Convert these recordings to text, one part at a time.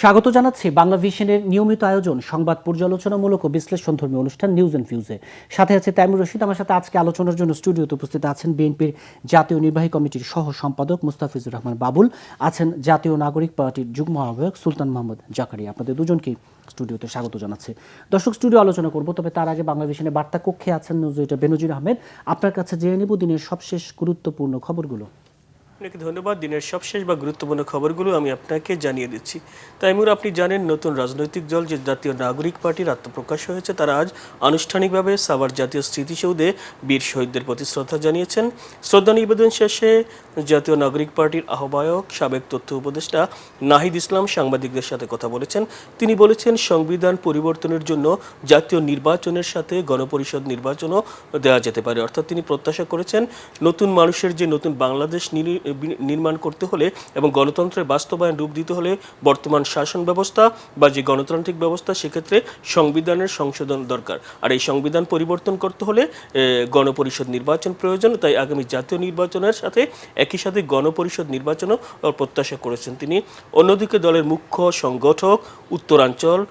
স্বাগত জানাচ্ছি বাংলা ভিশনের নিয়মিত আয়োজন সংবাদ পর্যালোচনামূলক ও বিশ্লেষণধর্মী অনুষ্ঠান নিউজ অ্যান্ড ভিউজে। সাথে আছে তাইমুর রশিদ। আমার সাথে আজকে আলোচনার জন্য স্টুডিওতে উপস্থিত আছেন বিএনপির জাতীয় নির্বাহী কমিটির সহ সম্পাদক মুস্তাফিজুর রহমান বাবুল, আছেন জাতীয় নাগরিক পার্টির যুগ্ম আহ্বায়ক সুলতান মোহাম্মদ জাকারিয়া। আপনাদের দুজনকেই স্টুডিওতে স্বাগত জানাচ্ছি। দর্শক, স্টুডিও আলোচনা করব, তবে তার আগে বাংলা ভিশনের বার্তা কক্ষে আছেন নিউজ এডিটর বেনজির আহমেদ। আপনার কাছে জেনে নেব দিনের সবশেষ গুরুত্বপূর্ণ খবরগুলো। আপনাকে ধন্যবাদ। দিনের সবশেষ বা গুরুত্বপূর্ণ খবরগুলো আমি আপনাকে জানিয়ে দিচ্ছি। তাইমুর, আপনি জানেন নতুন রাজনৈতিক দল যে জাতীয় নাগরিক পার্টির আত্মপ্রকাশ হয়েছে, তারা আজ আনুষ্ঠানিকভাবে সাভার জাতীয় স্মৃতিসৌধে বীর শহীদদের প্রতি শ্রদ্ধা জানিয়েছেন। শ্রদ্ধা নিবেদন শেষে জাতীয় নাগরিক পার্টির আহ্বায়ক সাবেক তথ্য উপদেষ্টা নাহিদ ইসলাম সাংবাদিকদের সাথে কথা বলেছেন। তিনি বলেছেন, সংবিধান পরিবর্তনের জন্য জাতীয় নির্বাচনের সাথে গণপরিষদ নির্বাচনও দেওয়া যেতে পারে। অর্থাৎ তিনি প্রত্যাশা করেছেন নতুন মানুষের যে নতুন বাংলাদেশ নির্মাণ করতে হলে এবং গণতন্ত্রের বাস্তবায়ন রূপ দিতে হলে বর্তমান শাসন ব্যবস্থা বা যে গণতান্ত্রিক ব্যবস্থা, সেক্ষেত্রে সংবিধানের সংশোধন দরকার। আর এই সংবিধান পরিবর্তন করতে হলে গণপরিষদ নির্বাচন প্রয়োজন। তাই আগামী জাতীয় নির্বাচনের সাথে একই সাথে গণপরিষদ নির্বাচনও প্রত্যাশা করেছেন তিনি। অন্যদিকে দলের মুখ্য সংগঠক উত্তরাঞ্চল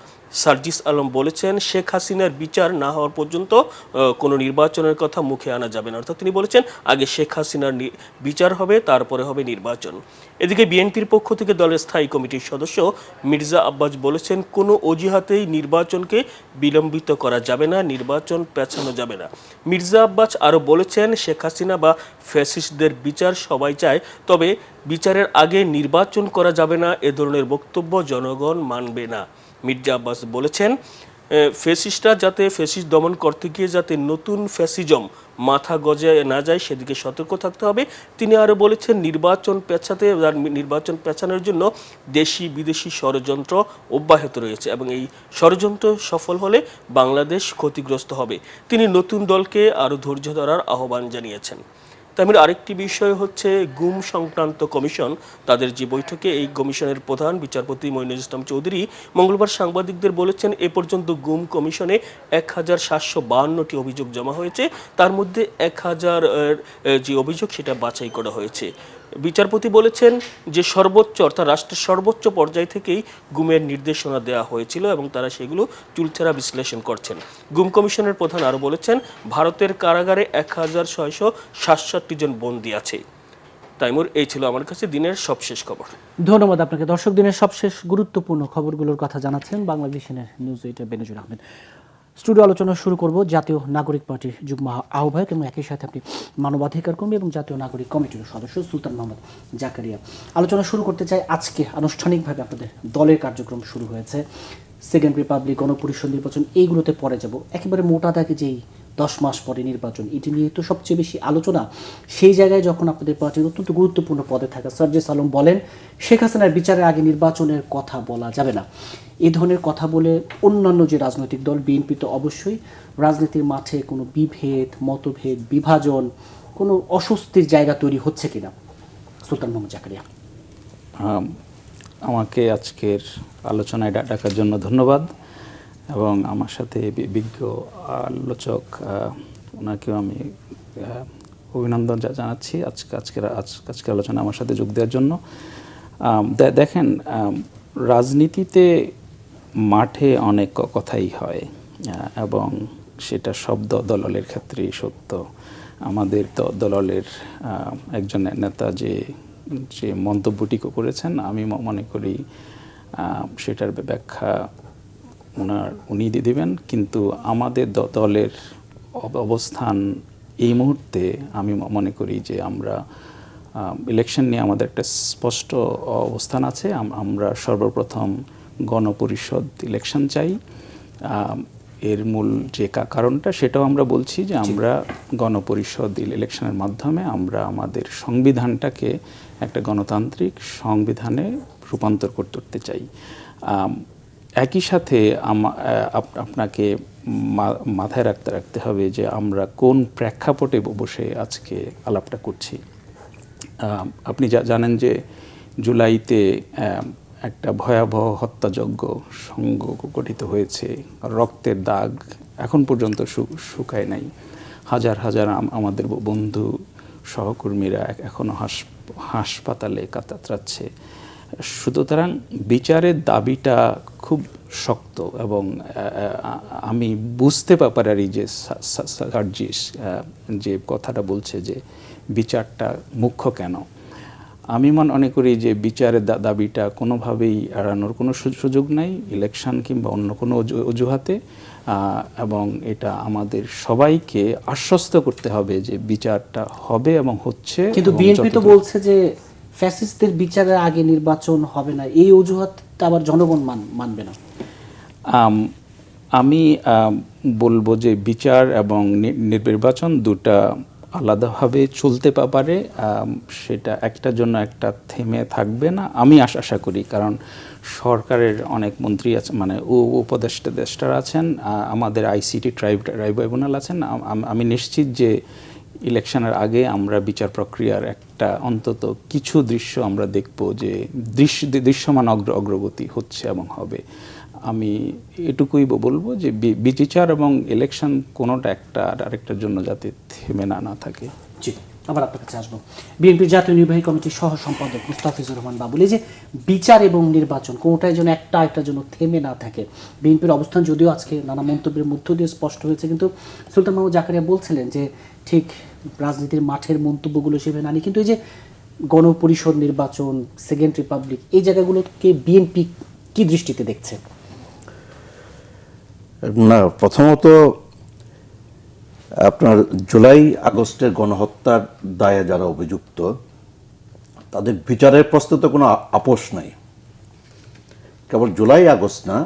সার্জিস আলম বলেছেন, শেখ হাসিনার বিচার না হওয়ার পর্যন্ত কোনো নির্বাচনের কথা মুখে আনা যাবে না। অর্থাৎ তিনি বলেছেন আগে শেখ হাসিনার বিচার হবে, তারপরে হবে নির্বাচন। এদিকে বিএনপির পক্ষ থেকে দলের স্থায়ী কমিটির সদস্য মির্জা আব্বাস বলেছেন, কোনো অজুহাতেই নির্বাচনকে বিলম্বিত করা যাবে না, নির্বাচন পেছানো যাবে না। মির্জা আব্বাস আরও বলেছেন, শেখ হাসিনা বা ফ্যাসিস্টদের বিচার সবাই চায়, তবে বিচারের আগে নির্বাচন করা যাবে না, এ ধরনের বক্তব্য জনগণ মানবে না। মির্জা আব্বাস বলেছেন, ফ্যাসিস্টরা যাতে ফ্যাসিস্ট দমন করতে গিয়ে যাতে নতুন ফ্যাসিজম মাথা গজায় না যায়, সেদিকে সতর্ক থাকতে হবে। তিনি আরও বলেছেন, নির্বাচন পেছানোর জন্য দেশি বিদেশি ষড়যন্ত্র অব্যাহত রয়েছে এবং এই ষড়যন্ত্র সফল হলে বাংলাদেশ ক্ষতিগ্রস্ত হবে। তিনি নতুন দলকে আরও ধৈর্য ধরার আহ্বান জানিয়েছেন। তামির আরেকটি বিষয় হচ্ছে গুম সংক্রান্ত কমিশন। তাদের যে বৈঠকে এই কমিশনের প্রধান বিচারপতি মইনুল ইসলাম চৌধুরী মঙ্গলবার সাংবাদিকদের বলেছেন, এ পর্যন্ত গুম কমিশনে 1752টি অভিযোগ জমা হয়েছে। তার মধ্যে 1000 যে অভিযোগ সেটা বাছাই করা হয়েছে। বিচারপতি বলেছেন যে সর্বোচ্চ অর্থাৎ রাষ্ট্রের সর্বোচ্চ পর্যায় থেকেই গুমের নির্দেশনা দেওয়া হয়েছিল এবং তারা সেগুলো চুলচেরা বিশ্লেষণ করছেন। গুম কমিশনের প্রধান আরও বলেছেন, ভারতের কারাগারে 1667 জন বন্দী আছে। তাইমুর, এই ছিল আমার কাছে দিনের সবশেষ খবর। ধন্যবাদ আপনাকে। দর্শক, দিনের সবশেষ গুরুত্বপূর্ণ খবরগুলোর কথা জানাচ্ছেন বাংলা ভিশনের নিউজ এডিটর বেনজির আহমেদ। স্টুডিও আলোচনা শুরু করব জাতীয় নাগরিক পার্টির যুগ্ম আহ্বায়ক এবং একই সাথে আপনি মানবাধিকার কর্মী এবং জাতীয় নাগরিক কমিটির সদস্য সুলতান মোহাম্মদ জাকারিয়া। আলোচনা শুরু করতে চাই, আজকে আনুষ্ঠানিকভাবে আপনাদের দলের কার্যক্রম শুরু হয়েছে। সেকেন্ড রিপাবলিক, গণপরিষদ নির্বাচন, এইগুলোতে পরে যাব। একেবারে মোটা দাগে যেই 10 মাস পরে নির্বাচন, এটি নিয়ে তো সবচেয়ে বেশি আলোচনা। সেই জায়গায় যখন আপনাদের পার্টির অত্যন্ত গুরুত্বপূর্ণ পদে থাকা সার্জিস আলম বলেন, শেখ হাসিনার বিচারের আগে নির্বাচনের কথা বলা যাবে না, এই ধরনের কথা বলে অন্যান্য যে রাজনৈতিক দল, বিএনপি তো অবশ্যই, রাজনীতির মাঠে কোনো বিভেদ, মতভেদ, বিভাজন, কোনো অস্বস্তির জায়গা তৈরি হচ্ছে কিনা? সুলতান মোহাম্মদ জাকারিয়া। আমাকে আজকের আলোচনায় ডাকার জন্য ধন্যবাদ এবং আমার সাথে বিজ্ঞ আলোচক ওনাকেও আমি অভিনন্দন জানাচ্ছি আজকের আলোচনা আমার সাথে যোগ দেওয়ার জন্য। দেখেন, রাজনীতিতে মাঠে অনেক কথাই হয় এবং সেটা সব দলের ক্ষেত্রেই সত্য। আমাদের দলের একজন নেতা যে মন্তব্যটি করেছেন, আমি মনে করি সেটার ব্যাখ্যা উনি দেবেন, কিন্তু আমাদের দলের অবস্থান এই মুহূর্তে আমি মনে করি যে আমরা ইলেকশন নিয়ে আমাদের একটা স্পষ্ট অবস্থান আছে। আমরা সর্বপ্রথম গণপরিষদ ইলেকশন চাই। এর মূল যে কারণটা সেটাও আমরা বলছি যে আমরা গণপরিষদ ইলেকশনের মাধ্যমে আমরা আমাদের সংবিধানটাকে একটা গণতান্ত্রিক সংবিধানে রূপান্তর করতে চাই। একই সাথে আপনাকে মাথায় রাখতে হবে যে আমরা কোন প্রেক্ষাপটে বসে আজকে আলাপটা করছি। আপনি জানেন যে জুলাইতে একটা ভয়াবহ হত্যাযজ্ঞ সংগঠিত হয়েছে। রক্তের দাগ এখন পর্যন্ত শুকায় নাই। হাজার হাজার আমাদের বন্ধু সহকর্মীরা এখনও হাসপাতালে কাতরাচ্ছে সুতরাং বিচারের দাবিটা খুব শক্ত এবং আমি বুঝতে পারি যে সার্জিস যে কথাটা বলছে যে বিচারটা মুখ্য কেন। আমি মনে করি যে বিচারের দাবিটা কোনোভাবেই এড়ানোর কোনো সুযোগ নাই ইলেকশন কিংবা অন্য কোনো অজুহাতে, এবং এটা আমাদের সবাইকে আশ্বস্ত করতে হবে যে বিচারটা হবে এবং হচ্ছে। কিন্তু বিএনপি তো বলছে যে ফ্যাসিস্টদের বিচারের আগে নির্বাচন হবে না, এই অজুহাতটা আবার জনগণ মানবে না। আমি বলবো যে বিচার এবং নির্বাচন দুটা আলাদাভাবে চলতে পারে, সেটা একটার জন্য একটা থেমে থাকবে না আমি আশা করি। কারণ সরকারের অনেক মন্ত্রী আছে, মানে উপদেষ্টারা আছেন, আমাদের আইসিটি ট্রাইব্যুনাল আছেন। আমি নিশ্চিত যে ইলেকশনের আগে আমরা বিচার প্রক্রিয়ার একটা অন্তত কিছু দৃশ্য আমরা দেখব যে দৃশ্যমান অগ্রগতি হচ্ছে এবং হবে। আমি এটুকুই বলবো যে বিচার এবং ইলেকশন কোনোটা একটা আরেকটার জন্য যাতে থেমে না থাকে। জি, আবার আপনার কাছে আসবো। বিএনপির জাতীয় নির্বাহী কমিটির সহ সম্পাদক মুস্তাফিজুর রহমান বাবুল, এই যে বিচার এবং নির্বাচন কোনোটাই যেন একটার জন্য থেমে না থাকে, বিএনপির অবস্থান যদিও আজকে নানা মন্তব্যের মধ্য দিয়ে স্পষ্ট হয়েছে, কিন্তু সুলতান মাহমুদ জাকারিয়া বলছিলেন যে ঠিক রাজনীতির মাঠের মন্তব্যগুলো সেভাবে নানি, কিন্তু এই যে গণপরিষদ নির্বাচন, সেকেন্ড রিপাবলিক, এই জায়গাগুলোকে বিএনপি কি দৃষ্টিতে দেখছে? না, প্রথমত আপনার জুলাই আগস্টের গণহত্যার দায়ে যারা অভিযুক্ত তাদের বিচারের প্রশ্নে তো কোনো আপোষ নাই। কেবল জুলাই আগস্ট না,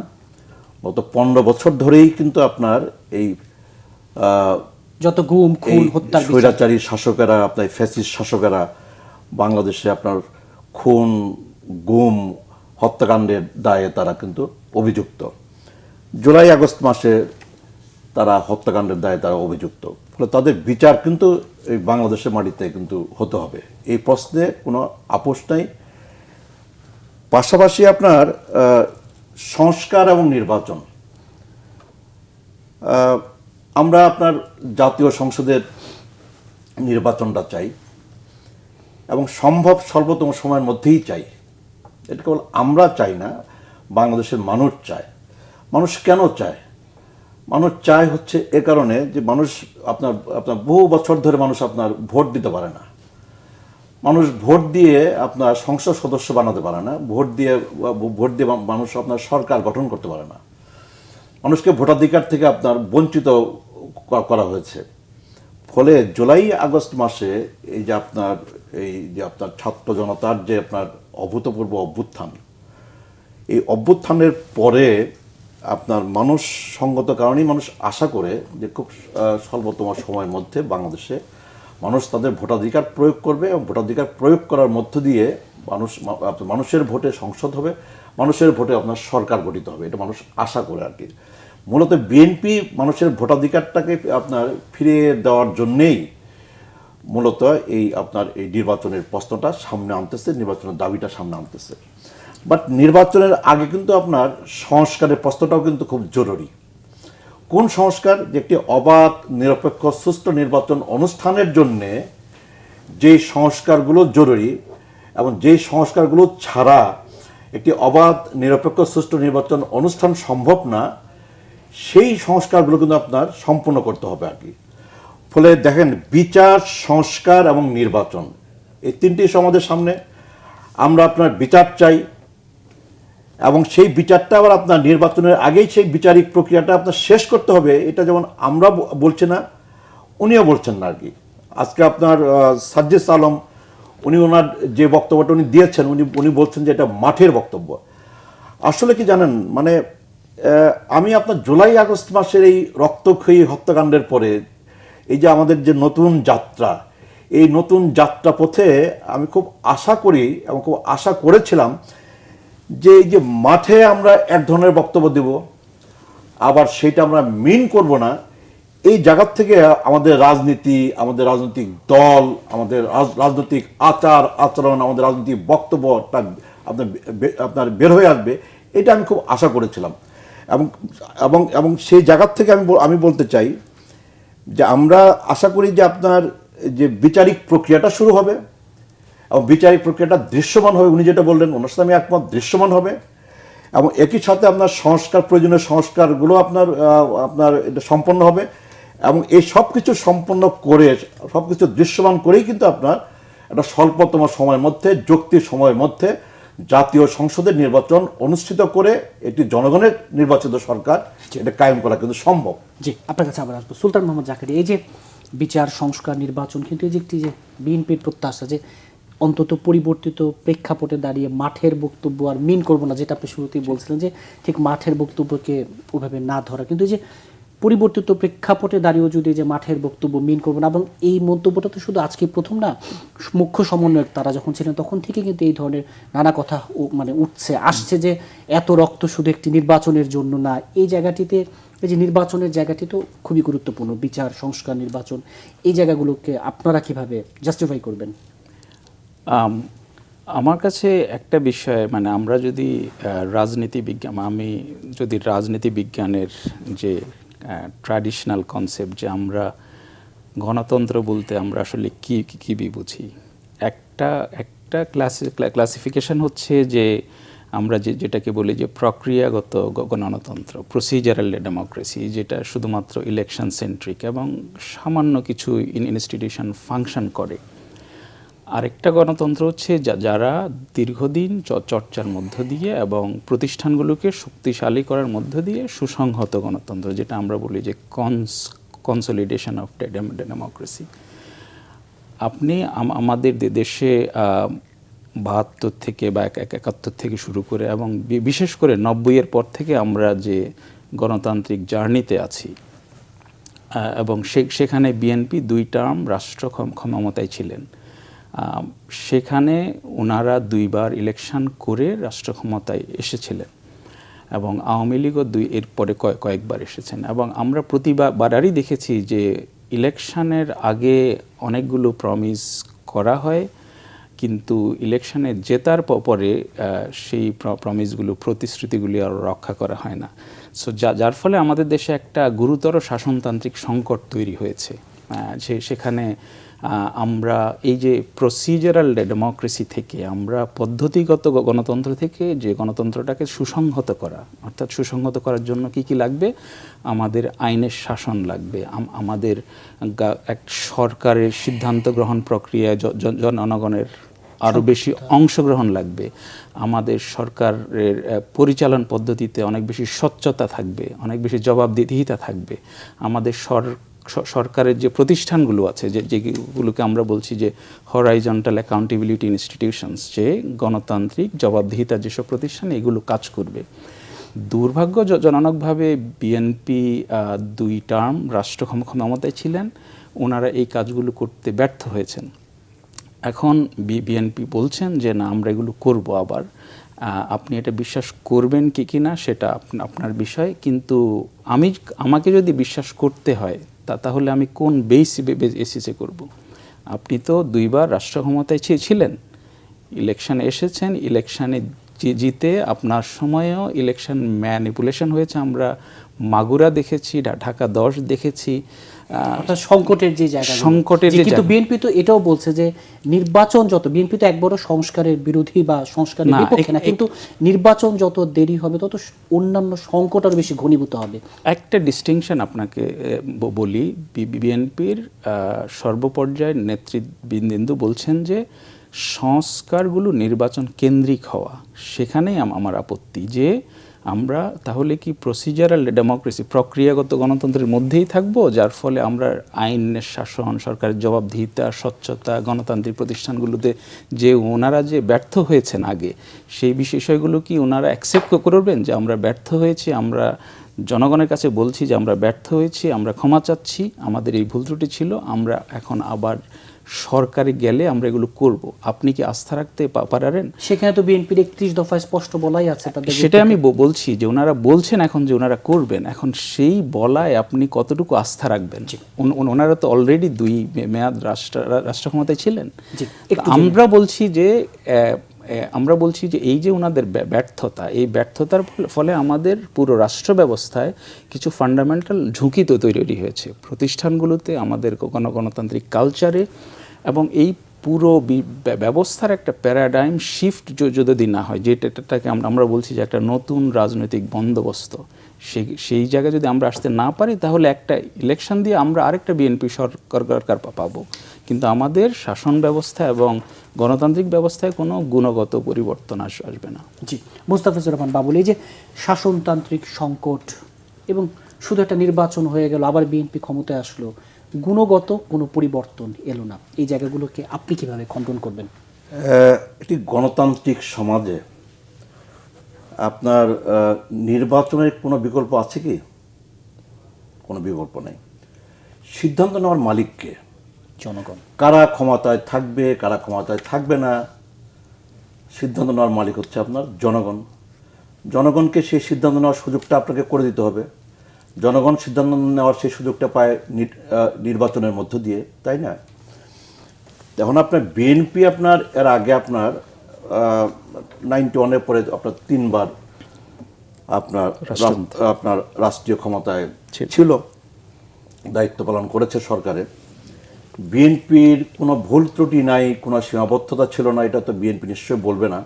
গত 15 বছর ধরেই কিন্তু আপনার এই যত গুম খুন হত্যা স্বৈরাচারী শাসকেরা, আপনার ফ্যাসিস্ট শাসকেরা বাংলাদেশে আপনার খুন গুম হত্যাকাণ্ডের দায়ে তারা কিন্তু অভিযুক্ত। জুলাই আগস্ট মাসে তারা হত্যাকাণ্ডের দায়ে তারা অভিযুক্ত, ফলে তাদের বিচার কিন্তু এই বাংলাদেশের মাটিতে কিন্তু হতে হবে, এই প্রশ্নে কোনো আপোষ নাই। পাশাপাশি আপনার সংস্কার এবং নির্বাচন, আমরা আপনার জাতীয় সংসদের নির্বাচনটা চাই এবং সম্ভব সর্বোত্তম সময়ের মধ্যেই চাই। এটা কেবল আমরা চাই না, বাংলাদেশের মানুষ চায়। মানুষ কেন চায়? মানুষ চায় হচ্ছে এ কারণে যে মানুষ আপনার বহু বছর ধরে মানুষ আপনার ভোট দিতে পারে না। মানুষ ভোট দিয়ে আপনার সংসদ সদস্য বানাতে পারে না, ভোট দিয়ে মানুষ আপনার সরকার গঠন করতে পারে না। মানুষকে ভোটাধিকার থেকে আপনার বঞ্চিত করা হয়েছে। ফলে জুলাই আগস্ট মাসে এই যে আপনার ছাত্র জনতার যে আপনার অভূতপূর্ব অভ্যুত্থান, এই অভ্যুত্থানের পরে আপনার মানুষ সঙ্গত কারণেই মানুষ আশা করে যে খুব স্বল্পতম সময়ের মধ্যে বাংলাদেশে মানুষ তাদের ভোটাধিকার প্রয়োগ করবে এবং ভোটাধিকার প্রয়োগ করার মধ্য দিয়ে মানুষের ভোটে সংসদ হবে, মানুষের ভোটে আপনার সরকার গঠিত হবে, এটা মানুষ আশা করে আর কি। মূলত বিএনপি মানুষের ভোটাধিকারটাকে আপনার ফিরিয়ে দেওয়ার জন্যেই মূলত এই নির্বাচনের প্রশ্নটা সামনে আনতেছে, নির্বাচনের দাবিটা সামনে আনতেছে। বাট নির্বাচনের আগে কিন্তু আপনার সংস্কারের প্রশ্নটাও কিন্তু খুব জরুরি। কোন সংস্কার? যে একটি অবাধ নিরপেক্ষ সুষ্ঠু নির্বাচন অনুষ্ঠানের জন্যে যে সংস্কারগুলো জরুরি এবং যেই সংস্কারগুলো ছাড়া একটি অবাধ নিরপেক্ষ সুষ্ঠু নির্বাচন অনুষ্ঠান সম্ভব না, সেই সংস্কারগুলো কিন্তু আপনার সম্পূর্ণ করতে হবে আর কি। ফলে দেখেন, বিচার, সংস্কার এবং নির্বাচন, এই তিনটি আমাদের সামনে। আমরা আপনার বিচার চাই এবং সেই বিচারটা আবার আপনার নির্বাচনের আগেই সেই বিচারিক প্রক্রিয়াটা আপনার শেষ করতে হবে। এটা যেমন আমরা বলছি না, উনিও বলছেন না আর কি। আজকে আপনার সার্জিস আলম ওনার যে বক্তব্যটা উনি দিয়েছেন, উনি বলছেন যে এটা মাঠের বক্তব্য। আসলে কি জানেন, মানে আমি আপনার জুলাই আগস্ট মাসের এই রক্তক্ষয়ী হত্যাকাণ্ডের পরে এই যে আমাদের যে নতুন যাত্রা, এই নতুন যাত্রা পথে আমি খুব আশা করি এবং খুব আশা করেছিলাম যে এই যে মাঠে আমরা এক ধরনের বক্তব্য দেব, আবার সেটা আমরা মিন করব না, এই জায়গার থেকে আমাদের রাজনীতি, আমাদের রাজনৈতিক দল, আমাদের রাজনৈতিক আচরণ, আমাদের রাজনৈতিক বক্তব্যটা আপনার বের হয়ে আসবে, এটা আমি খুব আশা করেছিলাম। এবং সেই জায়গার থেকে আমি বলতে চাই যে আমরা আশা করি যে আপনার যে বিচারিক প্রক্রিয়াটা শুরু হবে এবং বিচারিক প্রক্রিয়াটা দৃশ্যমান হবে, উনি যেটা বললেন ওনার সাথে আমি একমত, দৃশ্যমান হবে। এবং একই সাথে আপনার সংস্কার, প্রয়োজনীয় সংস্কারগুলো আপনার এটা সম্পন্ন হবে। এবং এই সব কিছু সম্পন্ন করে, সব কিছু দৃশ্যমান করেই কিন্তু আপনার একটা স্বল্পতম সময়ের মধ্যে, যৌক্তিক সময়ের মধ্যে জাতীয় সংসদের নির্বাচন অনুষ্ঠিত করে এটি জনগণের নির্বাচিত সরকার এটা কায়েম করা কিন্তু সম্ভব। জি, আপনার কাছে আবার আসবো। সুলতান মোহাম্মদ জাকারি, এই যে বিচার, সংস্কার, নির্বাচন, কিন্তু এই যে একটি যে বিএনপির প্রত্যাশা যে অন্তত পরিবর্তিত প্রেক্ষাপটে দাঁড়িয়ে মাঠের বক্তব্য আর মিন করবো না, যেটা আপনি শুরুতেই বলছিলেন যে ঠিক মাঠের বক্তব্যকে ওভাবে না ধরা, কিন্তু এই যে পরিবর্তিত প্রেক্ষাপটে দাঁড়িয়েও যদি যে মাঠের বক্তব্য মিন করবো না, এবং এই মন্তব্যটা তো শুধু আজকে প্রথম না, মুখ্য সমন্বয়ক তারা যখন ছিলেন তখন থেকে কিন্তু এই ধরনের নানা কথা মানে উঠছে আসছে যে এত রক্ত শুধু একটি নির্বাচনের জন্য না। এই জায়গাটিতে, এই যে নির্বাচনের জায়গাটি তো খুবই গুরুত্বপূর্ণ, বিচার, সংস্কার, নির্বাচন, এই জায়গাগুলোকে আপনারা কিভাবে জাস্টিফাই করবেন? আমার কাছে একটা বিষয়, মানে আমরা যদি রাজনীতি বিজ্ঞান, আমি যদি রাজনীতি বিজ্ঞানের যে ট্র্যাডিশনাল কনসেপ্ট যে আমরা গণতন্ত্র বলতে আমরা আসলে কি বুঝি, একটা ক্লাসিফিকেশন হচ্ছে যে আমরা যেটাকে বলি যে প্রক্রিয়াগত গণতন্ত্র, প্রসিজারাল ডেমোক্রেসি, যেটা শুধুমাত্র ইলেকশন সেন্ট্রিক এবং সামান্য কিছু ইনস্টিটিউশন ফাংশন করে। আরেকটা গণতন্ত্র হচ্ছে যারা দীর্ঘদিন চর্চার মধ্য দিয়ে এবং প্রতিষ্ঠানগুলোকে শক্তিশালী করার মধ্য দিয়ে সুসংহত গণতন্ত্র, যেটা আমরা বলি যে কনসলিডেশন অফ ডেমোক্রেসি। আপনি আমাদের দেশে ৭২ থেকে বা ৭১ থেকে শুরু করে এবং বিশেষ করে ৯০-এর পর থেকে আমরা যে গণতান্ত্রিক জার্নিতে আছি, এবং সেখানে বিএনপি ২ টার্ম রাষ্ট্র ক্ষমতায় ছিলেন। সেখানে ওনারা ২ বার ইলেকশন করে রাষ্ট্র ক্ষমতায় এসেছিলেন এবং আওয়ামী লীগও এরপরে কয়েকবার এসেছেন। এবং আমরা প্রতিবারই দেখেছি যে ইলেকশনের আগে অনেকগুলো প্রমিস করা হয়, কিন্তু ইলেকশনে জেতার পরে সেই প্রমিসগুলো, প্রতিশ্রুতিগুলি আর রক্ষা করা হয় না। সো যার ফলে আমাদের দেশে একটা গুরুতর শাসনতান্ত্রিক সংকট তৈরি হয়েছে। সেখানে আমরা এই যে প্রসিজারাল ডেমোক্রেসি থেকে আমরা পদ্ধতিগত গণতন্ত্র থেকে যে গণতন্ত্রটাকে সুসংহত করা, অর্থাৎ সুসংহত করার জন্য কি লাগবে, আমাদের আইনের শাসন লাগবে, আমাদের এক সরকারের সিদ্ধান্ত গ্রহণ প্রক্রিয়ায় জনগণের আরও বেশি অংশগ্রহণ লাগবে, আমাদের সরকারের পরিচালন পদ্ধতিতে অনেক বেশি স্বচ্ছতা থাকবে, অনেক বেশি জবাবদিহিতা থাকবে, আমাদের সরকারের যে প্রতিষ্ঠানগুলো আছে যেগুলোকে আমরা বলছি যে হরাইজন্টাল অ্যাকাউন্টেবিলিটি ইনস্টিটিউশনস, যে গণতান্ত্রিক জবাবদিহিতার যেসব প্রতিষ্ঠান, এগুলো কাজ করবে। দুর্ভাগ্যজনকভাবে বিএনপি ২ টার্ম রাষ্ট্র ক্ষমতায় ছিলেন, ওনারা এই কাজগুলো করতে ব্যর্থ হয়েছেন। এখন বিএনপি বলছেন যে না, আমরা এগুলো করব আবার। আপনি এটা বিশ্বাস করবেন কি না সেটা আপনার বিষয়, কিন্তু আমাকে যদি বিশ্বাস করতে হয় তাহলে আমি কোন বেসিসে করব? আপনি তো ২ বার রাষ্ট্র ক্ষমতায় ছিলেন, ইলেকশনে এসেছেন, ইলেকশনে জিতে আপনার সময়েও ইলেকশন ম্যানিপুলেশন হয়েছে। আমরা মাগুরা দেখেছি, ঢাকা ১০ দেখেছি। সংকটের যে জায়গা, কিন্তু বিএনপি তো এটাও বলছে যে নির্বাচন যত, বিএনপি তো একবারও সংস্কারের বিরোধী বা সংস্কারের বিপক্ষে না, কিন্তু নির্বাচন যত দেরি হবে তত অন্যান্য সংকট আরও বেশি ঘনীভূত হবে। একটা ডিস্টিংশন আপনাকে বলি, বিএনপির সর্বপর্যায়ের নেতৃবৃন্দ বলছেন যে সংস্কারগুলো নির্বাচন কেন্দ্রিক হওয়া, সেখানেই আমার আপত্তি যে আমরা তাহলে কি প্রসিজারাল ডেমোক্রেসি, প্রক্রিয়াগত গণতন্ত্রের মধ্যেই থাকবো, যার ফলে আমরা আইনের শাসন, সরকারের জবাবদিহিতা, স্বচ্ছতা, গণতান্ত্রিক প্রতিষ্ঠানগুলোতে যে ওনারা যে ব্যর্থ হয়েছেন আগে, সেই বিষয়গুলো কি ওনারা অ্যাকসেপ্ট করবেন যে আমরা ব্যর্থ হয়েছি, আমরা জনগণের কাছে বলছি যে আমরা ব্যর্থ হয়েছি, আমরা ক্ষমা চাচ্ছি, আমাদের এই ভুল ত্রুটি ছিল, আমরা এখন আবার সরকারে গেলে আমরা এগুলো করব, আপনি কি আস্থা রাখতে পারেন? সেখানে তো বিএনপির ৩১ দফায় স্পষ্ট বলাই আছে তাদের। সেটা আমি বলছি যে ওনারা বলছেন এখন যে ওনারা করবেন, এখন সেই বলায় আপনি কতটুকু আস্থা রাখবেন? ওনারা তো অলরেডি ২ মেয়াদ রাষ্ট্র ক্ষমতায় ছিলেন। আমরা বলছি যে এই যে ওনাদের ব্যর্থতা, এই ব্যর্থতার ফলে আমাদের পুরো রাষ্ট্র ব্যবস্থায় কিছু ফান্ডামেন্টাল ঝুঁকি তো তৈরি হয়েছে, প্রতিষ্ঠানগুলোতে, আমাদের গণতান্ত্রিক কালচারে, এবং এই পুরো ব্যবস্থার একটা প্যারাডাইম শিফট যদি না হয়, যেটাকে আমরা বলছি যে একটা নতুন রাজনৈতিক বন্দোবস্ত, সেই জায়গায় যদি আমরা আসতে না পারি, তাহলে একটা ইলেকশন দিয়ে আমরা আরেকটা বিএনপি সরকার পাবো, কিন্তু আমাদের শাসন ব্যবস্থা এবং গণতান্ত্রিক ব্যবস্থায় কোনো গুণগত পরিবর্তন আসবে না। জি, মুস্তাফিজুর রহমান বাবুল, এই যে শাসনতান্ত্রিক সংকট এবং শুধু একটা নির্বাচন হয়ে গেল, আবার বিএনপি ক্ষমতায় আসলো, গুণগত কোনো পরিবর্তন এলো না, এই জায়গাগুলোকে আপনি কিভাবে খণ্ডন করবেন? একটি গণতান্ত্রিক সমাজে আপনার নির্বাচনের কোনো বিকল্প আছে কি? কোনো বিকল্প নেই। সিদ্ধান্ত নেওয়ার মালিককে, জনগণ। কারা ক্ষমতায় থাকবে কারা ক্ষমতায় থাকবে না, সিদ্ধান্ত নেওয়ার মালিক হচ্ছে আপনার জনগণ। জনগণকে সেই সিদ্ধান্ত নেওয়ার সুযোগটা আপনাকে করে দিতে হবে। জনগণ সিদ্ধান্ত নেওয়ার সেই সুযোগটা পায় নির্বাচনের মধ্য দিয়ে, তাই না? এখন আপনার বিএনপি আপনার এর আগে আপনার 91-এর পরে আপনার 3বার আপনার রাষ্ট্রীয় ক্ষমতায় ছিল, দায়িত্ব পালন করেছে সরকারে। বিএনপির কোনো ভুল ত্রুটি নাই, কোনো সীমাবদ্ধতা ছিল না, এটা তো বিএনপি নিশ্চয়ই বলবে না।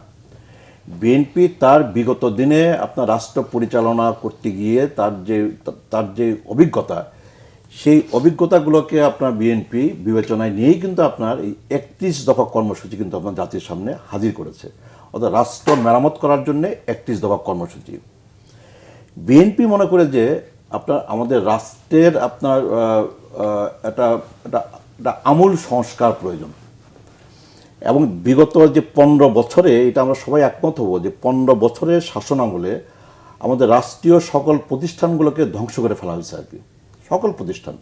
বিএনপি তার বিগত দিনে আপনার রাষ্ট্র পরিচালনা করতে গিয়ে তার যে অভিজ্ঞতা, সেই অভিজ্ঞতাগুলোকে আপনার বিএনপি বিবেচনায় নিয়েই কিন্তু আপনার এই 31 দফা কর্মসূচি কিন্তু আপনার জাতির সামনে হাজির করেছে। অর্থাৎ রাষ্ট্র মেরামত করার জন্য 31 দফা কর্মসূচি। বিএনপি মনে করে যে আপনার আমাদের রাষ্ট্রের আপনার একটা আমূল সংস্কার প্রয়োজন, এবং বিগত যে 15 বছরে, এটা আমরা সবাই একমত হব যে 15 বছরের শাসন আমলে আমাদের রাষ্ট্রীয় সকল প্রতিষ্ঠানগুলোকে ধ্বংস করে ফেলা হয়েছে আর কি, সকল প্রতিষ্ঠান।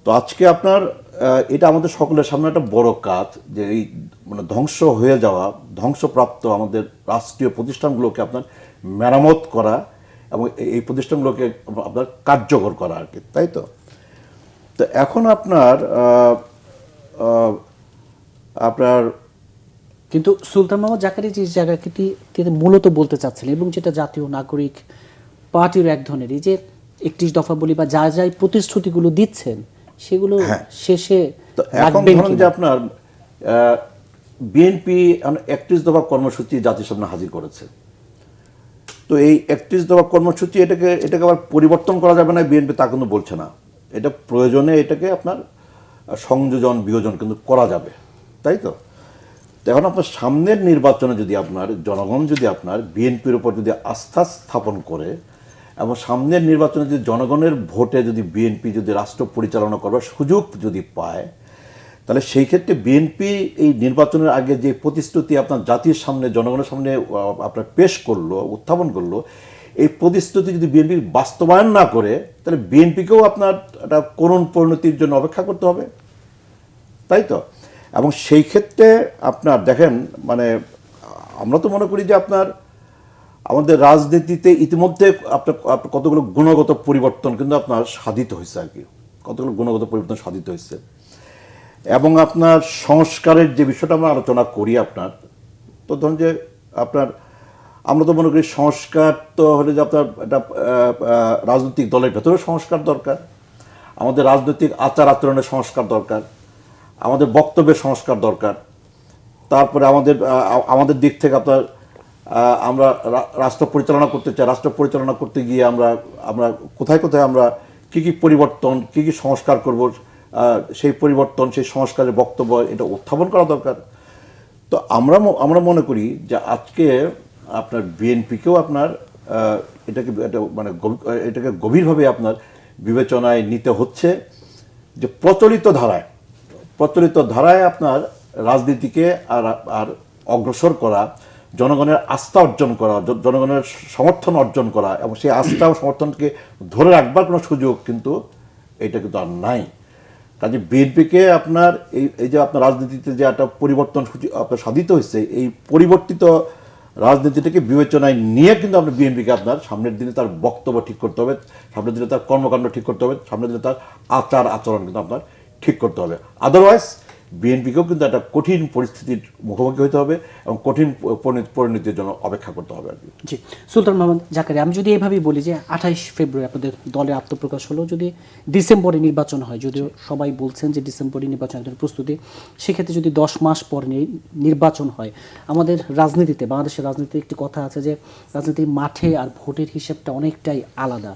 তো আজকে আপনার এটা আমাদের সকলের সামনে একটা বড় কাজ, যে এই মানে ধ্বংস হয়ে যাওয়া, ধ্বংসপ্রাপ্ত আমাদের রাষ্ট্রীয় প্রতিষ্ঠানগুলোকে আপনার মেরামত করা এবং এই প্রতিষ্ঠানগুলোকে আপনার কার্যকর করা আর কি, তাই তো? তো এখন আপনার কিন্তু সুলতান মোহাম্মদ জাকারি যে জায়গাটি তিনি মূলত বলতে চাচ্ছিলেন, এবং যেটা জাতীয় নাগরিক পার্টির এক ধরনের, এই যে 31 দফা বলি বা যা যাই প্রতিশ্রুতিগুলো দিচ্ছেন, সেগুলো শেষে তো এখন ধরুন যে আপনার বিএনপি 31 দফা কর্মসূচি জাতির সামনে হাজির করেছে। তো এই 31 দফা কর্মসূচি এটাকে আবার পরিবর্তন করা যাবে না, বিএনপি তা কিন্তু বলছে না। এটা প্রয়োজনে এটাকে আপনার সংযোজন বিয়োজন কিন্তু করা যাবে, তাই তো? এখন আপনার সামনের নির্বাচনে যদি আপনার জনগণ যদি আপনার বিএনপির উপর যদি আস্থা স্থাপন করে, এবং সামনের নির্বাচনে যদি জনগণের ভোটে যদি বিএনপি যদি রাষ্ট্র পরিচালনা করবার সুযোগ যদি পায়, তাহলে সেই ক্ষেত্রে বিএনপি এই নির্বাচনের আগে যে প্রতিশ্রুতি আপনার জাতির সামনে, জনগণের সামনে আপনার পেশ করলো, উত্থাপন করলো, এই প্রতিশ্রুতি যদি বিএনপি বাস্তবায়ন না করে, তাহলে বিএনপিকেও আপনার একটা করুণ পরিণতির জন্য অপেক্ষা করতে হবে, তাই তো? এবং সেই ক্ষেত্রে আপনার দেখেন, মানে আমরা তো মনে করি যে আপনার আমাদের রাজনীতিতে ইতিমধ্যে আপনার কতগুলো গুণগত পরিবর্তন কিন্তু আপনার সাধিত হয়েছে আর কি, কতগুলো গুণগত পরিবর্তন সাধিত হয়েছে। এবং আপনার সংস্কারের যে বিষয়টা আমরা আলোচনা করি আপনার, তো ধরুন যে আপনার আমরা তো মনে করি সংস্কার তো হলে যে আপনার একটা রাজনৈতিক দলের ভেতরেও সংস্কার দরকার, আমাদের রাজনৈতিক আচার আচরণের সংস্কার দরকার, আমাদের বক্তব্যের সংস্কার দরকার, তারপরে আমাদের দিক থেকে আপনার আমরা রাষ্ট্র পরিচালনা করতে চাই, রাষ্ট্র পরিচালনা করতে গিয়ে আমরা কোথায় কোথায় আমরা কী পরিবর্তন, কী সংস্কার করব, সেই পরিবর্তন, সেই সংস্কারের বক্তব্য এটা উত্থাপন করা দরকার। তো আমরা মনে করি যে আজকে আপনার বিএনপিকেও আপনার এটাকে গভীরভাবে আপনার বিবেচনায় নিতে হচ্ছে, যে প্রচলিত ধারায় আপনার রাজনীতিকে আর অগ্রসর করা, জনগণের আস্থা অর্জন করা, জনগণের সমর্থন অর্জন করা, এবং সেই আস্থা ও সমর্থনকে ধরে রাখবার কোনো সুযোগ কিন্তু এটা কিন্তু আর নাই। কাজে বিএনপিকে আপনার এই যে আপনার রাজনীতিতে যে একটা পরিবর্তন আপনার সাধিত হয়েছে, এই পরিবর্তিত রাজনীতিটাকে বিবেচনায় নিয়ে কিন্তু আপনার বিএনপিকে আপনার সামনের দিনে তার বক্তব্য ঠিক করতে হবে, সামনের দিনে তার কর্মকাণ্ড ঠিক করতে হবে, সামনের দিনে তার আচার আচরণ কিন্তু আপনার ঠিক করতে হবে। আদারওয়াইজ বিএনপিকেও কিন্তু একটা কঠিন পরিস্থিতির মুখোমুখি হতে হবে এবং কঠিন পরিণতির জন্য অপেক্ষা করতে হবে আর কি। জি, সুলতান মোহাম্মদ জাকারিয়া, আমি যদি এভাবেই বলি যে 28 ফেব্রুয়ারি আপনাদের দলের আত্মপ্রকাশ হলো, যদি ডিসেম্বরে নির্বাচন হয়, যদিও সবাই বলছেন যে ডিসেম্বরে নির্বাচন একজন প্রস্তুতি, সেক্ষেত্রে যদি 10 মাস পর নির্বাচন হয়, আমাদের রাজনীতিতে, বাংলাদেশের রাজনীতিতে একটি কথা আছে যে রাজনীতির মাঠে আর ভোটের হিসেবটা অনেকটাই আলাদা।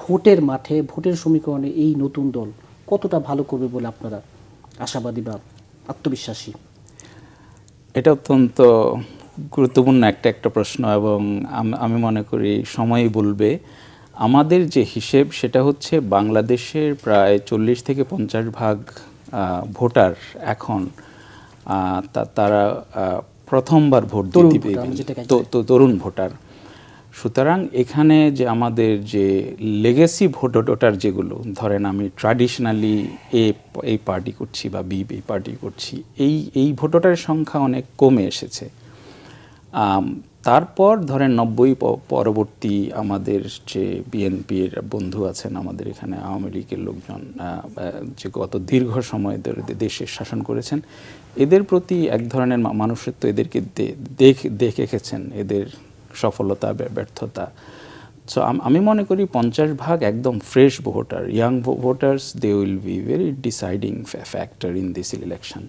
ভোটের মাঠে, ভোটের সমীকরণে এই নতুন দল কতটা ভালো করবে বলে আপনারা আশাবাদী বা আত্মবিশ্বাসী? এটা অত্যন্ত গুরুত্বপূর্ণ একটা প্রশ্ন, এবং আমি মনে করি সময়ই বলবে। আমাদের যে হিসেব সেটা হচ্ছে বাংলাদেশের প্রায় 40 থেকে 50 ভাগ ভোটার এখন তারা প্রথমবার ভোট দিতে তরুণ ভোটার। সুতরাং এখানে যে আমাদের যে লেগেসি ভোটার যেগুলো, ধরেন আমি ট্র্যাডিশনালি এই পার্টি করছি বা বি পার্টি করছি, এই ভোটারের সংখ্যা অনেক কমে এসেছে। তারপর ধরেন 90 পরবর্তী আমাদের যে বিএনপির বন্ধু আছেন, আমাদের এখানে আওয়ামী লীগের লোকজন যে গত দীর্ঘ সময় ধরে দেশে শাসন করেছেন, এদের প্রতি এক ধরনের মানুষত্ব, এদেরকে দেখেছেন এদের সফলতা ব্যর্থতা। সো আমি মনে করি 50 ভাগ একদম fresh voter, young voters, they will be very deciding factor in this election.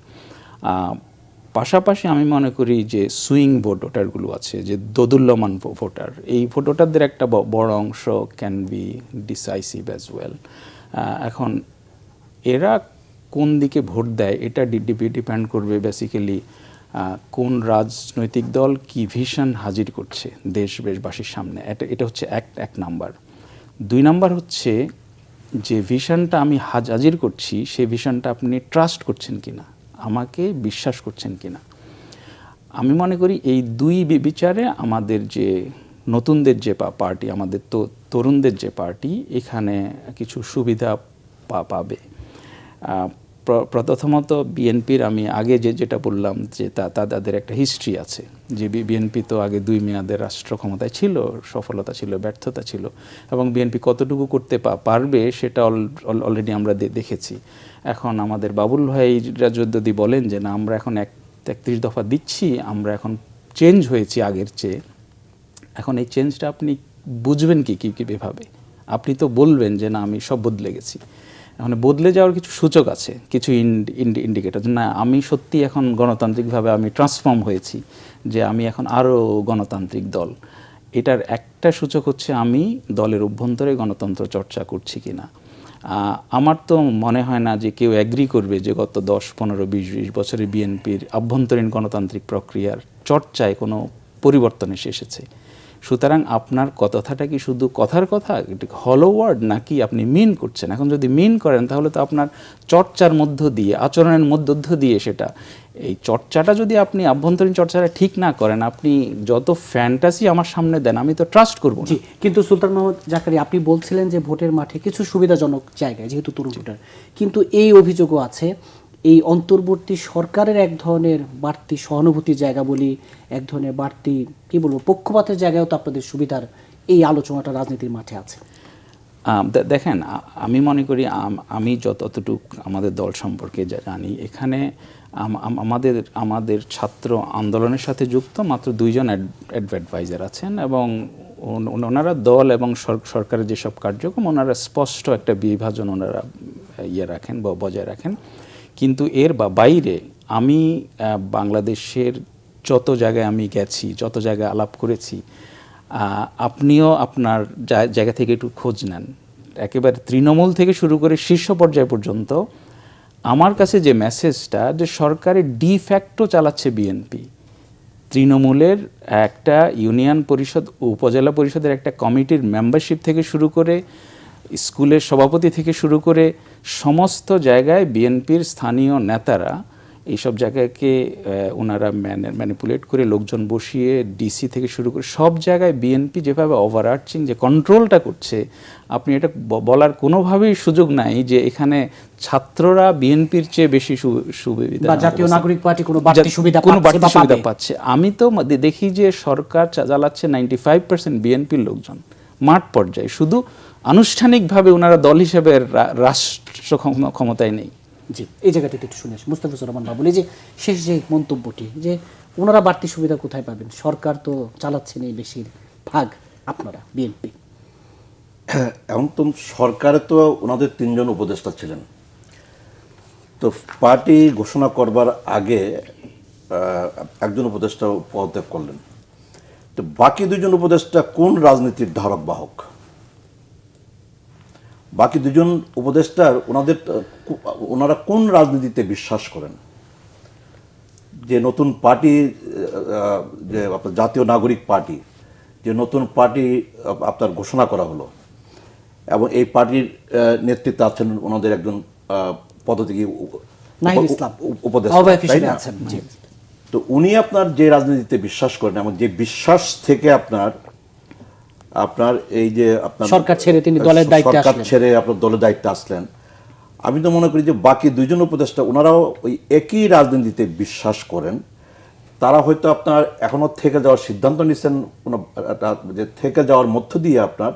পাশাপাশি আমি মনে করি যে সুইং ভোটারগুলো আছে, যে দোদুল্যমান ভোটার, এই ভোটারদের একটা বড় অংশ can be decisive as well. এখন এরা কোন দিকে ভোট দেয় এটা ডিপেন্ড করবে বেসিক্যালি কোন রাজনৈতিক দল কি ভিশন হাজির করছে দেশবাসীর সামনে। এটা হচ্ছে এক নাম্বার। 2 নাম্বার হচ্ছে যে ভিশনটা আমি হাজির করছি, সেই ভিশনটা আপনি ট্রাস্ট করছেন কিনা, আমাকে বিশ্বাস করছেন কিনা। আমি মনে করি এই 2 বিচারে আমাদের যে নতুনদের যে পার্টি, আমাদের তরুণদের যে পার্টি, এখানে কিছু সুবিধা পাবে। প্রথমত বিএনপির আমি আগে যেটা বললাম যে তাদের একটা হিস্ট্রি আছে, যে বিএনপি তো আগে 2 মেয়াদের রাষ্ট্র ক্ষমতায় ছিল, সফলতা ছিল, ব্যর্থতা ছিল, এবং বিএনপি কতটুকু করতে পারবে সেটা অলরেডি আমরা দেখেছি। এখন আমাদের বাবুল ভাইরা যদি বলেন যে না আমরা এখন 31 দফা দিচ্ছি, আমরা এখন চেঞ্জ হয়েছি আগের চেয়ে, এখন এই চেঞ্জটা আপনি বুঝবেন কীভাবে? আপনি তো বলবেন যে না আমি সব বদলে গেছি। এখন বদলে যাওয়ার কিছু সূচক আছে, কিছু ইন্ডিকেটর, না আমি সত্যি এখন গণতান্ত্রিকভাবে আমি ট্রান্সফর্ম হয়েছি, যে আমি এখন আরও গণতান্ত্রিক দল। এটার একটা সূচক হচ্ছে আমি দলের অভ্যন্তরে গণতন্ত্র চর্চা করছি কিনা। আমার তো মনে হয় না যে কেউ অ্যাগ্রি করবে যে গত 10, 15, 20 বছরে বিএনপির আভ্যন্তরীণ গণতান্ত্রিক প্রক্রিয়ার চর্চায় কোনো পরিবর্তন এসেছে। সুতরাং আপনার কথাটা কি শুধু কথার কথা, হলো ওয়ার্ড, নাকি আপনি মিন করছেন? এখন যদি মিন করেন তাহলে তো আপনার চর্চার মধ্য দিয়ে, আচরণের মধ্য দিয়ে সেটা, এই চর্চাটা যদি আপনি আভ্যন্তরীণ চর্চাটা ঠিক না করেন, আপনি যত ফ্যান্টাসি আমার সামনে দেন আমি তো ট্রাস্ট করব না। জি, কিন্তু সুলতান মোহাম্মদ জাকারিয়া, আপনি বলছিলেন যে ভোটের মাঠে কিছু সুবিধাজনক জায়গায় যেহেতু তরুণ ভোটার, কিন্তু এই অভিযোগও আছে এই অন্তর্বর্তী সরকারের এক ধরনের বাড়তি সহানুভূতির জায়গা বলি, এক ধরনের বাড়তি কি বলবো পক্ষপাতের জায়গায়ও তো আপনাদের সুবিধার এই আলোচনাটা রাজনীতির মাঠে আছে। দেখেন, আমি মনে করি আমি যতটুক আমাদের দল সম্পর্কে জানি, এখানে আমাদের ছাত্র আন্দোলনের সাথে যুক্ত মাত্র 2 জন অ্যাডভাইজার আছেন, এবং ওনারা দল এবং সরকারের যেসব কার্যক্রম, ওনারা স্পষ্ট একটা বিভাজন ওনারা রাখেন বা বজায় রাখেন। কিন্তু এর বাইরে আমি বাংলাদেশের যত জায়গায় আমি গেছি, যত জায়গায় আলাপ করেছি, আপনিও আপনার জায়গা থেকে একটু খোঁজ নেন, একেবারে তৃণমূল থেকে শুরু করে শীর্ষ পর্যায় পর্যন্ত আমার কাছে যে মেসেজটা, যে সরকারের ডিফ্যাক্টো চালাচ্ছে বিএনপি, তৃণমূলের একটা ইউনিয়ন পরিষদ, উপজেলা পরিষদের একটা কমিটির মেম্বারশিপ থেকে শুরু করে, স্কুলের সভাপতি থেকে শুরু করে সমস্ত জায়গায় বিএনপির স্থানীয় নেতারা এইসব জায়গাকে ওনারা ম্যানিপুলেট করে লোকজন বসিয়ে, ডিসি থেকে শুরু করে সব জায়গায় বিএনপি যেভাবে ওভারআর্চিং যে কন্ট্রোলটা করছে, আপনি এটা বলার কোনোভাবেই সুযোগ নাই যে এখানে ছাত্ররা বিএনপির চেয়ে বেশি সুবিধা বা জাতীয় নাগরিক পার্টি কোনো বাড়তি সুবিধা পাচ্ছে। আমি তো দেখি যে সরকার চালাচ্ছে 95% বিএনপির লোকজন মাঠ পর্যায়ে, শুধু আনুষ্ঠানিকভাবে ওনারা দল হিসেবে রাষ্ট্র ক্ষমতায় নেই। জি, এই জায়গাটা একটু শুনে আসি মুস্তাফিজুর রহমান বাবুল, এই যে শেষ যে মন্তব্যটি যে ওনারা বাড়তি সুবিধা কোথায় পাবেন, সরকার তো চালাচ্ছেন এই বেশির ভাগ, আপনারা বিএনপি। এখন তো সরকারে তো ওনাদের 3 জন উপদেষ্টা ছিলেন, তো পার্টি ঘোষণা করবার আগে একজন উপদেষ্টা পদত্যাগ করলেন, তো বাকি 2 জন উপদেষ্টা কোন রাজনীতির ধারক বাহক? বাকি 2 জন উপদেষ্টার ওনারা কোন রাজনীতিতে বিশ্বাস করেন? যে নতুন পার্টি, যে আপনার জাতীয় নাগরিক পার্টি, যে নতুন পার্টি আপনার ঘোষণা করা হলো, এবং এই পার্টির নেতৃত্বে আছেন ওনাদের একজন পদত্যাগী নাহিদ ইসলাম উপদেষ্টা, আহ্বায়ক তাই হিসেবে না? আছেন। জি, তো উনি আপনার যে রাজনীতিতে বিশ্বাস করেন এবং যে বিশ্বাস থেকে আপনার এই যে আপনার সরকার ছেড়ে তিনি দলের দায়িত্বে সরকার আসলেন। ছেড়ে আপনার দলের দায়িত্বে আসলেন, আমি তো মনে করি যে বাকি 2 জন উপদেষ্টা ওনারাও ওই একই রাজনীতিতে বিশ্বাস করেন। তারা হয়তো আপনার এখনো থেকে যাওয়ার সিদ্ধান্ত নিচ্ছেন, যে থেকে যাওয়ার মধ্য দিয়ে আপনার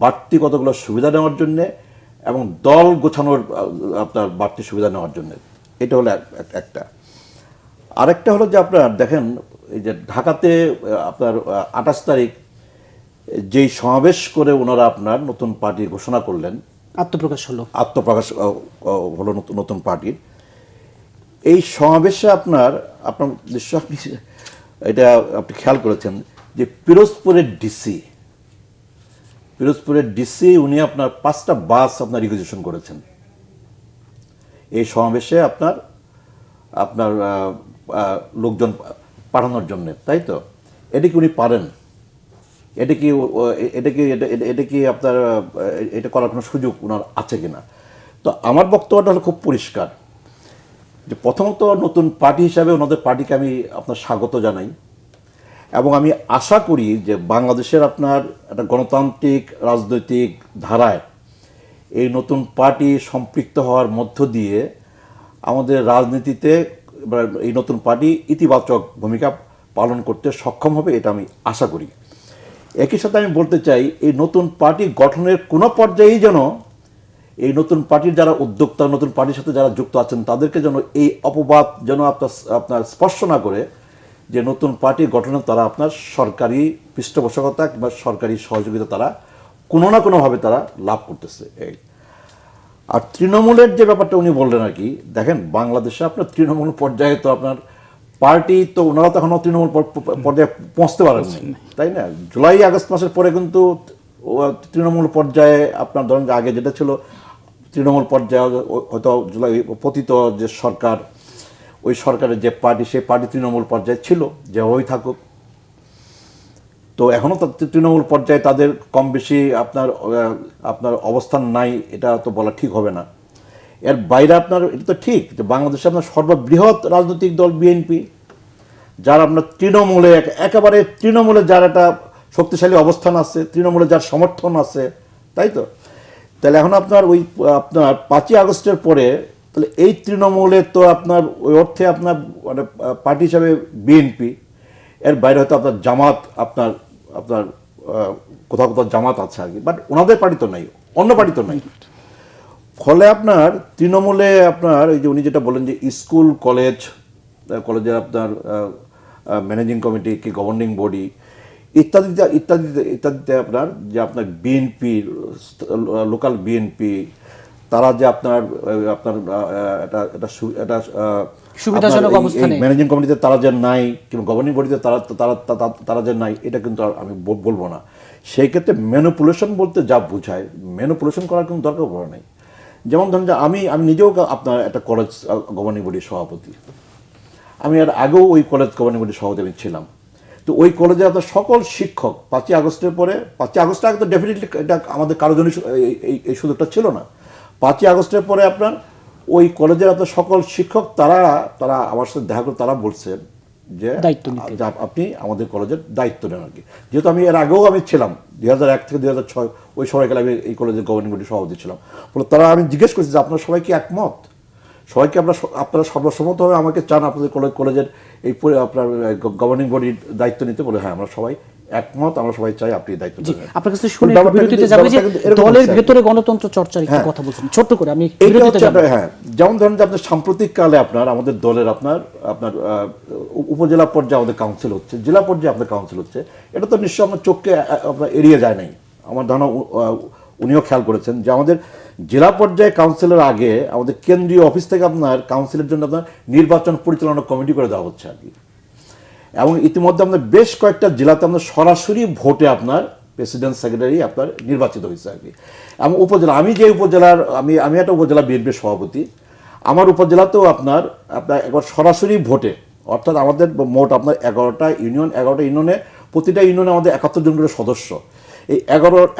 বাড়তি কতগুলো সুবিধা নেওয়ার জন্যে এবং দল গোছানোর আপনার বাড়তি সুবিধা নেওয়ার জন্য। এটা হলো একটা। আরেকটা হলো যে আপনার দেখেন, এই যে ঢাকাতে আপনার 28 তারিখ যেই সমাবেশ করে ওনারা আপনার নতুন পার্টি ঘোষণা করলেন, আত্মপ্রকাশ হলো। হলো নতুন পার্টির, এই সমাবেশে আপনার নিশ্চয় আপনি এটা আপনি খেয়াল করেছেন যে পিরোজপুরের ডিসি উনি আপনার 5টা বাস আপনার রিকুইজিশন করেছেন এই সমাবেশে আপনার লোকজন পাঠানোর জন্য, তাই তো? এটা কি উনি পারেন? এটা কি আপনার এটা করার কোনো সুযোগ ওনার আছে কিনা? তো আমার বক্তব্যটা হলো খুব পরিষ্কার যে প্রথমত নতুন পার্টি হিসাবে ওনাদের পার্টিকে আমি আপনার স্বাগত জানাই, এবং আমি আশা করি যে বাংলাদেশের আপনার একটা গণতান্ত্রিক রাজনৈতিক ধারায় এই নতুন পার্টি সম্পৃক্ত হওয়ার মধ্য দিয়ে আমাদের রাজনীতিতে এই নতুন পার্টি ইতিবাচক ভূমিকা পালন করতে সক্ষম হবে, এটা আমি আশা করি। একই সাথে আমি বলতে চাই এই নতুন পার্টি গঠনের কোনো পর্যায়েই যেন এই নতুন পার্টির যারা উদ্যোক্তা, নতুন পার্টির সাথে যারা যুক্ত আছেন তাদেরকে যেন এই অপবাদ যেন আপনার স্পর্শ না করে যে নতুন পার্টি গঠনে তারা আপনার সরকারি পৃষ্ঠপোষকতা কিংবা সরকারি সহযোগিতা তারা কোনো না কোনোভাবে তারা লাভ করতেছে। এই আর তৃণমূলের যে ব্যাপারটা উনি বললেন আর কি, দেখেন বাংলাদেশে আপনার তৃণমূল পর্যায়ে তো আপনার পার্টি তো ওনারা তো এখনো তৃণমূল পর্যায়ে পৌঁছতে পারেননি, তাই না? জুলাই আগস্ট মাসের পরে কিন্তু তৃণমূল পর্যায়ে আপনার ধরেন আগে যেটা ছিল তৃণমূল পর্যায়ে হয়তো জুলাই পতিত যে সরকার, ওই সরকারের যে পার্টি সেই পার্টি তৃণমূল পর্যায়ে ছিল, যেভাবেই থাকুক। তো এখনও তৃণমূল পর্যায়ে তাদের কম বেশি আপনার অবস্থান নাই, এটা তো বলা ঠিক হবে না। এর বাইরে আপনার এটা তো ঠিক যে বাংলাদেশে আপনার সর্ববৃহৎ রাজনৈতিক দল বিএনপি, যার আপনার তৃণমূলে একেবারে তৃণমূলে যার একটা শক্তিশালী অবস্থান আছে, তৃণমূলে যার সমর্থন আছে, তাই তো? তাহলে এখন আপনার 5ই আগস্টের পরে তাহলে এই তৃণমূলে তো আপনার ওই অর্থে আপনার মানে পার্টি হিসাবে বিএনপি, এর বাইরে হয়তো আপনার জামাত আপনার কোথাও কোথাও জামাত আছে আর কি, বাট ওনাদের পার্টি তো নাই, অন্য পার্টি তো নাই। ফলে আপনার তৃণমূলে আপনার এই যে উনি যেটা বলেন যে স্কুল কলেজে আপনার ম্যানেজিং কমিটি কি গভর্নিং বডি ইত্যাদিতে আপনার যে আপনার বিএনপি লোকাল বিএনপি তারা যে আপনার সুবিধাজনক অবস্থানে ম্যানেজিং কমিটিতে তারা যে নাই কিংবা গভর্নিং বডিতে তারা যে নাই, এটা কিন্তু আমি বলবো না। সেই ক্ষেত্রে ম্যানিপুলেশন বলতে যা বোঝায়, ম্যানিপুলেশন করার কোনো দরকার পড়ে নাই। যেমন ধরুন যে আমি নিজেও আপনার একটা কলেজ গভর্নিং বডির সভাপতি, আমি এর আগেও ওই কলেজ গভর্নিং বডির সভাপতি আমি ছিলাম। তো ওই কলেজে আপনার সকল শিক্ষক 5ই আগস্টের পরে, 5ই আগস্ট আগে তো ডেফিনেটলি এটা আমাদের কারোর জন্য এই সুযোগটা ছিল না। 5ই আগস্টের পরে আপনার ওই কলেজের আপনার সকল শিক্ষক তারা আমার সাথে দেখা করে তারা বলছেন যে আপনি আমাদের কলেজের দায়িত্ব নেন আর কি। যেহেতু আমি এর আগেও আমি ছিলাম 2001 থেকে 2006 ওই সময়কালে আমি এই কলেজের গভর্নিং বডির সভাপতি ছিলাম। বলে তারা আমি জিজ্ঞেস করছি যে আপনারা সবাই কি একমত, সবাইকে আপনারা সর্বসম্মতভাবে আমাকে চান আপনাদের কলেজের এই আপনার গভর্নিং বডির দায়িত্ব নিতে? বলে হ্যাঁ, আমরা সবাই একমত, আমরা সবাই চাই আপনি দায়িত্ব জি, নেবেন। আপনার কাছে শুনে ব্যাপারটা বিরতিতে কিন্তু- যাবে যে ব্যাপারটা কিন্তু এরকম দলের হচ্ছে। ভেতরে গণতন্ত্র চর্চার একটু হ্যাঁ। কথা বলছেন ছোট্ট করে, আমি এইটা বিরতিতে হচ্ছে যাব। হ্যাঁ, যেমন ধরেন যে আপনার সাম্প্রতিক কালে আপনার আমাদের দলের আপনার উপজেলা পর্যায়ে আমাদের কাউন্সিল হচ্ছে, জেলা পর্যায়ে আপনার কাউন্সিল হচ্ছে, এটা তো নিশ্চয়ই আপনার চোখকে আপনার এড়িয়ে যায় নাই। আমার ধারণা উনিও খেয়াল করেছেন যে আমাদের জেলা পর্যায়ে কাউন্সিলের আগে আমাদের কেন্দ্রীয় অফিস থেকে আপনার কাউন্সিলের জন্য আপনার নির্বাচন পরিচালনা কমিটি করে দেওয়া হচ্ছে আর কি। এবং ইতিমধ্যে আপনার বেশ কয়েকটা জেলাতে আপনার সরাসরি ভোটে আপনার প্রেসিডেন্ট সেক্রেটারি আপনার নির্বাচিত হয়েছে আর কি। এবং উপজেলা, আমি যে উপজেলার আমি একটা উপজেলা বিএনপির সভাপতি, আমার উপজেলাতেও আপনার একবার সরাসরি ভোটে, অর্থাৎ আমাদের মোট আপনার 11টা ইউনিয়নে প্রতিটা ইউনিয়নে আমাদের 71 জন করে সদস্য। এই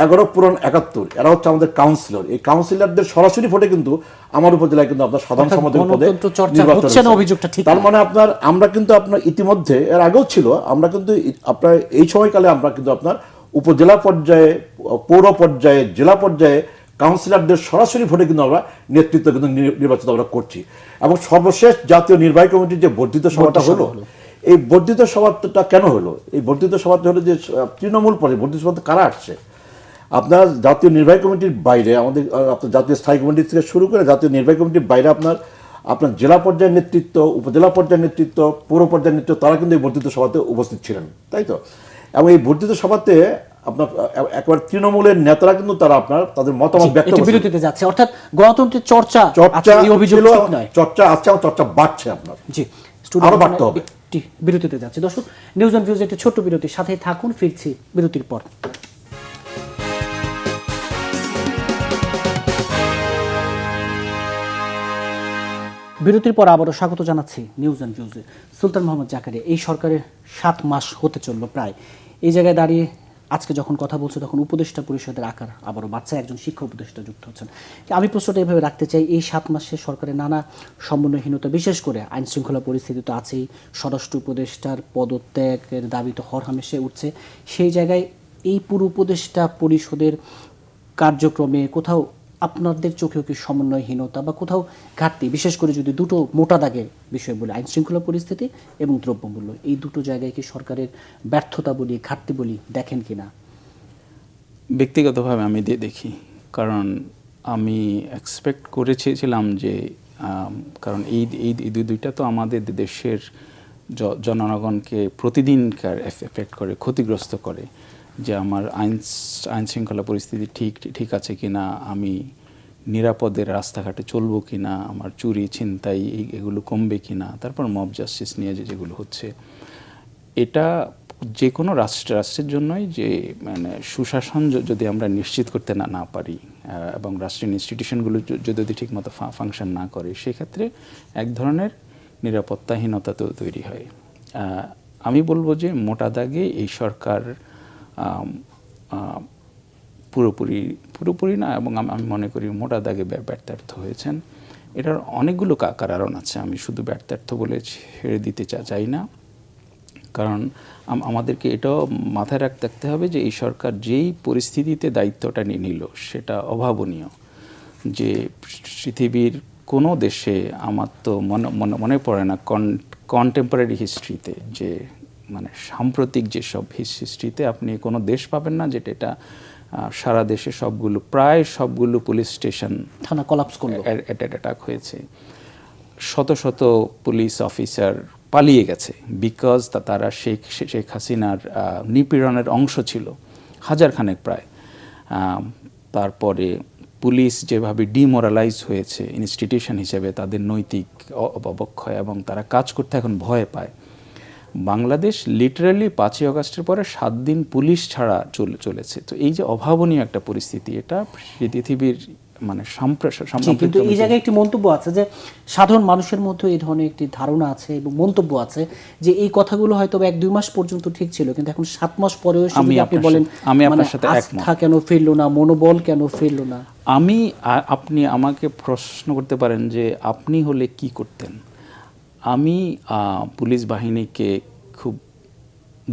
11 পূরণ 71 এরা হচ্ছে আমাদের কাউন্সিলর। এই কাউন্সিলরদের সরাসরি ভোটে কিন্তু আমার উপজেলায় কিন্তু আপনার সাধারণ অর্থাৎ সম্পাদক পদে গণতন্ত্র চর্চা নির্বাচন হচ্ছে না, হয়েছে। অভিযোগটা ঠিক তার না। মানে আমরা কিন্তু আপনার ইতিমধ্যে এর আগেও ছিল, আমরা কিন্তু আপনার এই সময়কালে আমরা কিন্তু আপনার উপজেলা পর্যায়ে, পৌর পর্যায়ে, জেলা পর্যায়ে কাউন্সিলরদের সরাসরি ভোটে কিন্তু আমরা নেতৃত্ব কিন্তু নির্বাচিত আমরা করছি। এবং সর্বশেষ জাতীয় নির্বাহী কমিটির যে বর্ধিত সভাটা হলো, এই বর্ধিত সভাটা কেন হলো? এই বর্ধিত সভাটা হলো যে তৃণমূল পর্যায়ে বর্ধিত সভাতে কারা আসছে? আপনার জাতীয় নির্বাহী কমিটির বাইরে আমাদের আপনার জাতীয় স্থায়ী কমিটি থেকে শুরু করে জাতীয় নির্বাহী কমিটির বাইরে আপনার জেলা পর্যায়ের নেতৃত্ব, উপজেলা পর্যায়ের নেতৃত্ব, পৌর পর্যায়ের নেতৃত্ব, তারা কিন্তু এই বর্ধিত সভাতে উপস্থিত ছিলেন, তাই তো? এবং এই বর্ধিত সভাতে আপনার একবার তৃণমূলের নেতারা কিন্তু তারা আপনার তাদের মতামত ব্যক্ত একটু করছেন। বিরতিতে যাচ্ছে, অর্থাৎ গণতন্ত্রের চর্চা আছে, চর্চা এই অভিযোগ ছিল, ঠিক নয়। চর্চা আছে এবং চর্চা বাড়ছে আপনার। জি, আরো বাড়তে হবে। একটি বিরতিতে যাচ্ছে। দর্শক, নিউজ অন ভিউজ একটি ছোট্ট বিরতির সাথে থাকুন, ফিরছি বিরতির পর। বিরতির পর আবারও স্বাগত জানাচ্ছি নিউজ অ্যান্ড ভিউজে। সুলতান মোহাম্মদ জাকারিয়া, এই সরকারের 7 মাস হতে চললো প্রায়। এই জায়গায় দাঁড়িয়ে আজকে যখন কথা বলছে তখন উপদেষ্টা পরিষদের আকার আবারও বাচ্চা, একজন শিক্ষা উপদেষ্টা যুক্ত হচ্ছেন। আমি প্রশ্নটা এভাবে রাখতে চাই, এই 7 মাসে সরকারের নানা সমন্বয়হীনতা, বিশেষ করে আইন শৃঙ্খলা পরিস্থিতি তো আছেই, স্বরাষ্ট্র উপদেষ্টার পদত্যাগের দাবি তো হরহামেশে উঠছে, সেই জায়গায় এই পুরো উপদেষ্টা পরিষদের কার্যক্রমে কোথাও আপনাদের চোখেও কি সমন্বয়হীনতা বা কোথাও ঘাটতি, বিশেষ করে যদি দুটো মোটা দাগের বিষয় বলি, আইন শৃঙ্খলা পরিস্থিতি এবং দ্রব্যমূল্য, এই দুটো জায়গায় কি সরকারের ব্যর্থতা বলি, ঘাটতি বলি দেখেন কিনা? ব্যক্তিগতভাবে আমি দেখি, কারণ আমি এক্সপেক্ট করেছিলাম যে কারণ এই দুইটা তো আমাদের দেশের জনগণকে প্রতিদিনকার এফেক্ট করে, ক্ষতিগ্রস্ত করে, যে আমার আইন শৃঙ্খলা পরিস্থিতি ঠিক আছে কিনা, আমি নিরাপদে রাস্তাঘাটে চলবো কিনা, আমার চুরি ছিনতাই এগুলো কমবে কিনা, তারপর মব জাস্টিস নিয়ে যেগুলো হচ্ছে, এটা যে কোনো রাষ্ট্রের জন্যই যে মানে সুশাসন যদি আমরা নিশ্চিত করতে না পারি এবং রাষ্ট্রীয় ইনস্টিটিউশনগুলো যদি ঠিকমতো ফাংশন না করে, সেক্ষেত্রে এক ধরনের নিরাপত্তাহীনতা তো তৈরি হয়। আমি বলবো যে মোটা দাগে এই সরকার পুরোপুরি না, এবং আমি মনে করি মোটা দাগে ব্যর্থ হয়েছেন। এটার অনেকগুলো কারণ আছে, আমি শুধু ব্যর্থ বলে ছেড়ে দিতে চাই না। কারণ আমাদেরকে এটাও মাথায় রাখতে হবে যে এই সরকার যেই পরিস্থিতিতে দায়িত্বটা নিয়ে নিল সেটা অভাবনীয়। যে পৃথিবীর কোনো দেশে আমার তো মনে পড়ে না কন্টেম্পোরারি হিস্ট্রিতে, যে মানে সাম্প্রতিক যেসব হিস্ট্রিতে আপনি কোনো দেশ পাবেন না যেটা এটা সারা দেশে প্রায় সবগুলো পুলিশ স্টেশন থানা কোলাপস করলো, অ্যাটাক হয়েছে, শত শত পুলিশ অফিসার পালিয়ে গেছে, বিকজ তারা শেখ হাসিনার নিপীড়নের অংশ ছিল, হাজারখানেক প্রায়। তারপরে পুলিশ যেভাবে ডিমোরালাইজ হয়েছে ইনস্টিটিউশন হিসেবে, তাদের নৈতিক অবক্ষয়, এবং তারা কাজ করতে এখন ভয় পায়। বাংলাদেশ লিটারালি 5ই আগস্টের পরে 7 দিন পুলিশ ছাড়া চলেছে। তো এই যে অভাবনীয় একটা পরিস্থিতি, এটা পৃথিবীর মানে কিন্তু এই জায়গায় একটি মন্তব্য আছে যে সাধারণ মানুষের মধ্যে এই ধরনের একটি ধারণা আছে এবং মন্তব্য আছে যে এই কথাগুলো হয়তো 1-2 মাস পর্যন্ত ঠিক ছিল, কিন্তু এখন 7 মাস পরেও আপনি বলেন আমি আপনার সাথে আস্থা কেন ফিরলো না, মনোবল কেন ফিরলো না? আপনি আমাকে প্রশ্ন করতে পারেন যে আপনি হলে কি করতেন। আমি পুলিশ বাহিনীকে খুব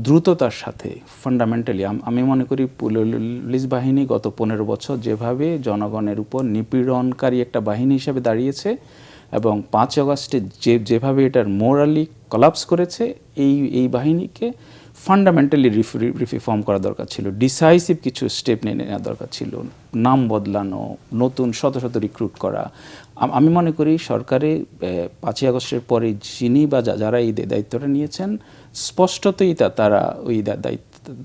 দ্রুততার সাথে ফান্ডামেন্টালি আমি মনে করি পুলিশ বাহিনী গত 15 বছর যেভাবে জনগণের উপর নিপীড়নকারী একটা বাহিনী হিসেবে দাঁড়িয়েছে, এবং 5 আগস্টে যেভাবে এটার মোরালি কলাপস করেছে, এই বাহিনীকে ফান্ডামেন্টালি রিফর্ম করা দরকার ছিল, ডিসাইসিভ কিছু স্টেপ নিয়ে নেওয়া দরকার ছিল, নাম বদলানো, নতুন শত শত রিক্রুট করা। আমি মনে করি সরকারে 5ই আগস্টের পরে যিনি বা যারা এই দায়িত্বটা নিয়েছেন স্পষ্টতই তারা ওই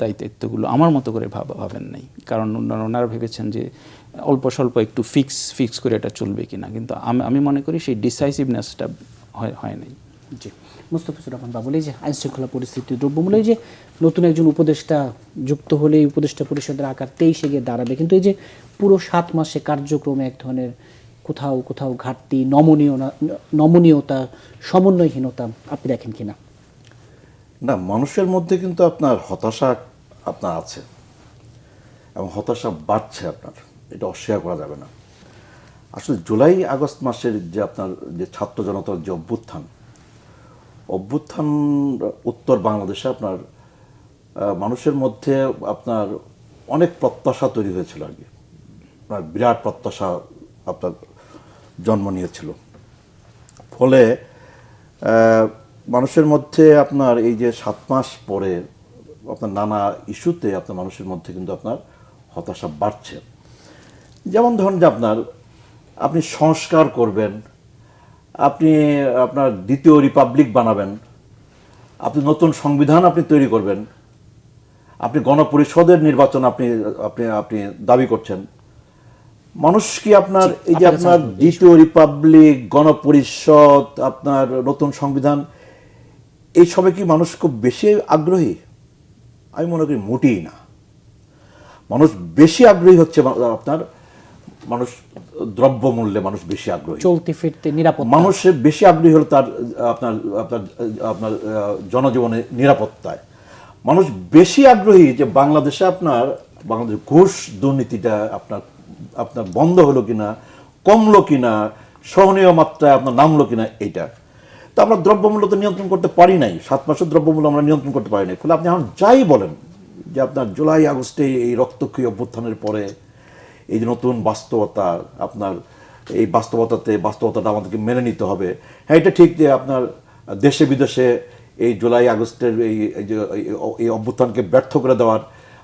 দায়িত্বগুলো আমার মতো করে ভাবেন নাই। কারণ ওনারা ভেবেছেন যে অল্প স্বল্প একটু ফিক্স করে এটা চলবে কিনা, কিন্তু আমি মনে করি সেই ডিসাইসিভনেসটা হয় নাই। জি, মুস্তাফিজুর রহমান বাবুল, এই যে আইনশৃঙ্খলা পরিস্থিতি, দ্রব্যমূল্য, এই যে নতুন একজন উপদেষ্টা যুক্ত হলে এই উপদেষ্টা পরিষদের আকার 23-এ গিয়ে দাঁড়াবে, কিন্তু এই যে পুরো 7 মাসে কার্যক্রমে এক ধরনের কোথাও কোথাও ঘাটতি, নমনীয়তা, সমন্বয়হীনতা আপনি দেখেন কিনা? না, মানুষের মধ্যে কিন্তু আপনার হতাশা আপনার আছে এবং হতাশা বাড়ছে আপনার, এটা অস্বীকার করা যাবে না। আসলে জুলাই আগস্ট মাসের যে আপনার যে ছাত্র জনতার যে অভ্যুত্থান উত্তর বাংলাদেশে আপনার মানুষের মধ্যে আপনার অনেক প্রত্যাশা তৈরি হয়েছিল আর কি, আপনার বিরাট প্রত্যাশা আপনার জন্ম নিয়েছিল। ফলে মানুষের মধ্যে আপনার এই যে 7 মাস পরে আপনার নানা ইস্যুতে আপনার মানুষের মধ্যে কিন্তু আপনার হতাশা বাড়ছে। যেমন ধরুন যে আপনি সংস্কার করবেন, আপনি আপনার দ্বিতীয় রিপাবলিক বানাবেন, আপনি নতুন সংবিধান আপনি তৈরি করবেন, আপনি গণপরিষদের নির্বাচন আপনি আপনি আপনি দাবি করছেন। মানুষ কি আপনার এই যে আপনার দ্বিতীয় রিপাবলিক, গণপরিষদ, আপনার নতুন সংবিধান, এই সবে কি মানুষ খুব বেশি আগ্রহী? আমি মনে করি মোটেই না। মানুষ বেশি আগ্রহী হচ্ছে আপনার মানুষ দ্রব্যমূল্যে মানুষ বেশি আগ্রহী, চলতে ফিরতে নিরাপত্তা, মানুষের বেশি আগ্রহী হলো তার আপনার আপনার আপনার জনজীবনের নিরাপত্তায়। মানুষ বেশি আগ্রহী যে বাংলাদেশে বাংলাদেশ ঘুষ দুর্নীতিটা আপনার বন্ধ হলো কিনা, কমলো কিনা, সহনীয় মাত্রায় আপনার নামলো কিনা, এইটা তো আমরা দ্রব্যমূল্য তো নিয়ন্ত্রণ করতে পারি নাই। 7 মাসের দ্রব্যমূল্য আমরা নিয়ন্ত্রণ করতে পারি নাই। ফলে আপনি এখন যাই বলেন যে আপনার জুলাই আগস্টে এই রক্তক্ষয়ী অভ্যুত্থানের পরে এই যে নতুন বাস্তবতা, আপনার এই বাস্তবতাটা আমাদেরকে মেনে নিতে হবে। হ্যাঁ, এটা ঠিক যে আপনার দেশে বিদেশে এই জুলাই আগস্টের এই অভ্যুত্থানকে ব্যর্থ করে দেওয়ার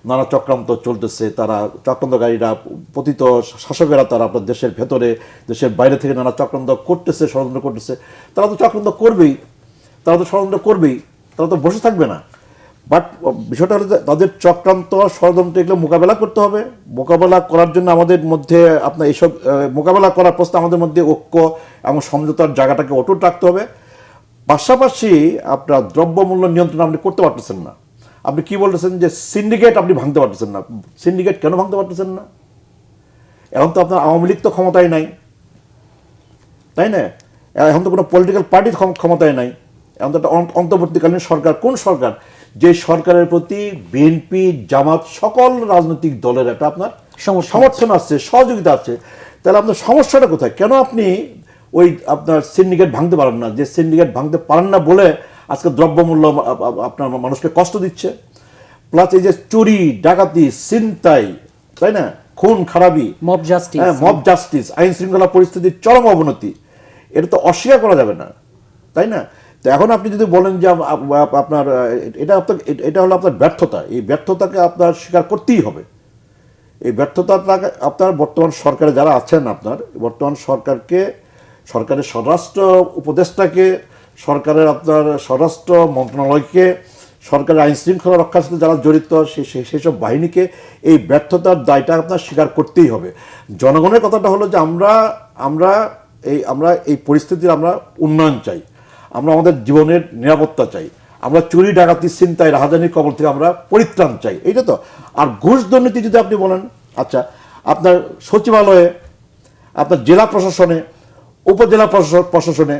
নানা চক্রান্ত চলতেছে। তারা চক্রান্তকারীরা, পতিত শাসকেরা, তারা আপনার দেশের ভেতরে দেশের বাইরে থেকে নানা চক্রান্ত করতেছে, ষড়যন্ত্র করতেছে। তারা তো চক্রান্ত করবেই, তারা তো ষড়যন্ত্র করবেই, তারা তো বসে থাকবে না। বাট বিষয়টা হলো তাদের চক্রান্ত, ষড়যন্ত্র এগুলো মোকাবেলা করতে হবে। মোকাবেলা করার জন্য আমাদের মধ্যে আপনার এইসব মোকাবেলা করার প্রশ্নে আমাদের মধ্যে ঐক্য এবং সমঝোতার জায়গাটাকে অটুট রাখতে হবে। পাশাপাশি আপনার দ্রব্যমূল্য নিয়ন্ত্রণ আপনি করতে পারতেছেন না। আপনি কি বলতেছেন যে সিন্ডিকেট আপনি ভাঙতে পারতেছেন না। সিন্ডিকেট কেন ভাঙতে পারতেছেন না? এখন তো আপনার আওয়ামী লীগ তো ক্ষমতায় নাই, তাই না? এখন তো কোনো পলিটিক্যাল পার্টি ক্ষমতায় নাই। এখন তো একটা অন্তর্বর্তীকালীন সরকার। কোন সরকার? যে সরকারের প্রতি বিএনপি, জামাত, সকল রাজনৈতিক দলের একটা আপনার সমর্থন আছে, সহযোগিতা আছে। তাহলে আপনার সমস্যাটা কোথায়? কেন আপনি ওই আপনার সিন্ডিকেট ভাঙতে পারেন না? যে সিন্ডিকেট ভাঙতে পারেন না বলে আজকে দ্রব্যমূল্য আপনার মানুষকে কষ্ট দিচ্ছে। প্লাস এই যে চুরি, ডাকাতি, ছিনতাই, তাই না, খুন খারাপি, মব জাস্টিস, আইন শৃঙ্খলা পরিস্থিতির চরম অবনতি, এটা তো অস্বীকার করা যাবে না, তাই না? তো এখন আপনি যদি বলেন যে আপনার এটা হলো আপনার ব্যর্থতা, এই ব্যর্থতাকে আপনার স্বীকার করতেই হবে। এই ব্যর্থতাটাকে আপনার বর্তমান সরকারে যারা আছেন, আপনার বর্তমান সরকারের স্বরাষ্ট্র উপদেষ্টাকে, সরকারের আপনার স্বরাষ্ট্র মন্ত্রণালয়কে, সরকারের আইন শৃঙ্খলা রক্ষার সাথে যারা জড়িত সেসব বাহিনীকে এই ব্যর্থতার দায়টা আপনার স্বীকার করতেই হবে। জনগণের কথাটা হলো যে আমরা এই পরিস্থিতির আমরা উন্নয়ন চাই, আমরা আমাদের জীবনের নিরাপত্তা চাই, আমরা চুরি, ডাকাতি, ছিনতাই, রাহাজানির কবল থেকে আমরা পরিত্রাণ চাই, এইটা তো। আর ঘুষ দুর্নীতি যদি আপনি বলেন, আচ্ছা, আপনার সচিবালয়ে, আপনার জেলা প্রশাসনে, উপজেলা প্রশাসনে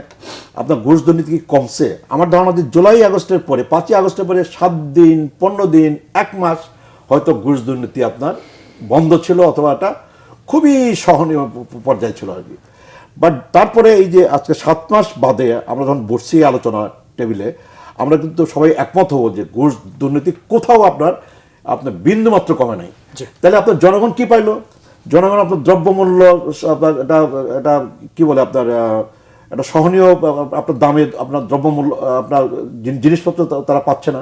আপনার ঘুষ দুর্নীতি কি কমছে? আমার ধারণা যে জুলাই আগস্টের পরে, 5ই আগস্টের পরে 7 দিন, 15 দিন, 1 মাস হয়তো ঘুষ দুর্নীতি আপনার বন্ধ ছিল, অথবা এটা খুবই সহনীয় পর্যায়ে ছিল আর কি। বাট তারপরে এই যে আজকে 7 মাস বাদে আমরা যখন বসছি আলোচনা টেবিলে, আমরা কিন্তু সবাই একমত হবো যে ঘুষ দুর্নীতি কোথাও আপনার বিন্দুমাত্র কমে নাই। তাহলে আপনার জনগণ কি পাইলো? জনগণ আপনার দ্রব্যমূল্য, আপনার এটা কি বলে, আপনার একটা সহনীয় আপনার দামে আপনার দ্রব্যমূল্য, আপনার জিনিসপত্র তারা পাচ্ছে না।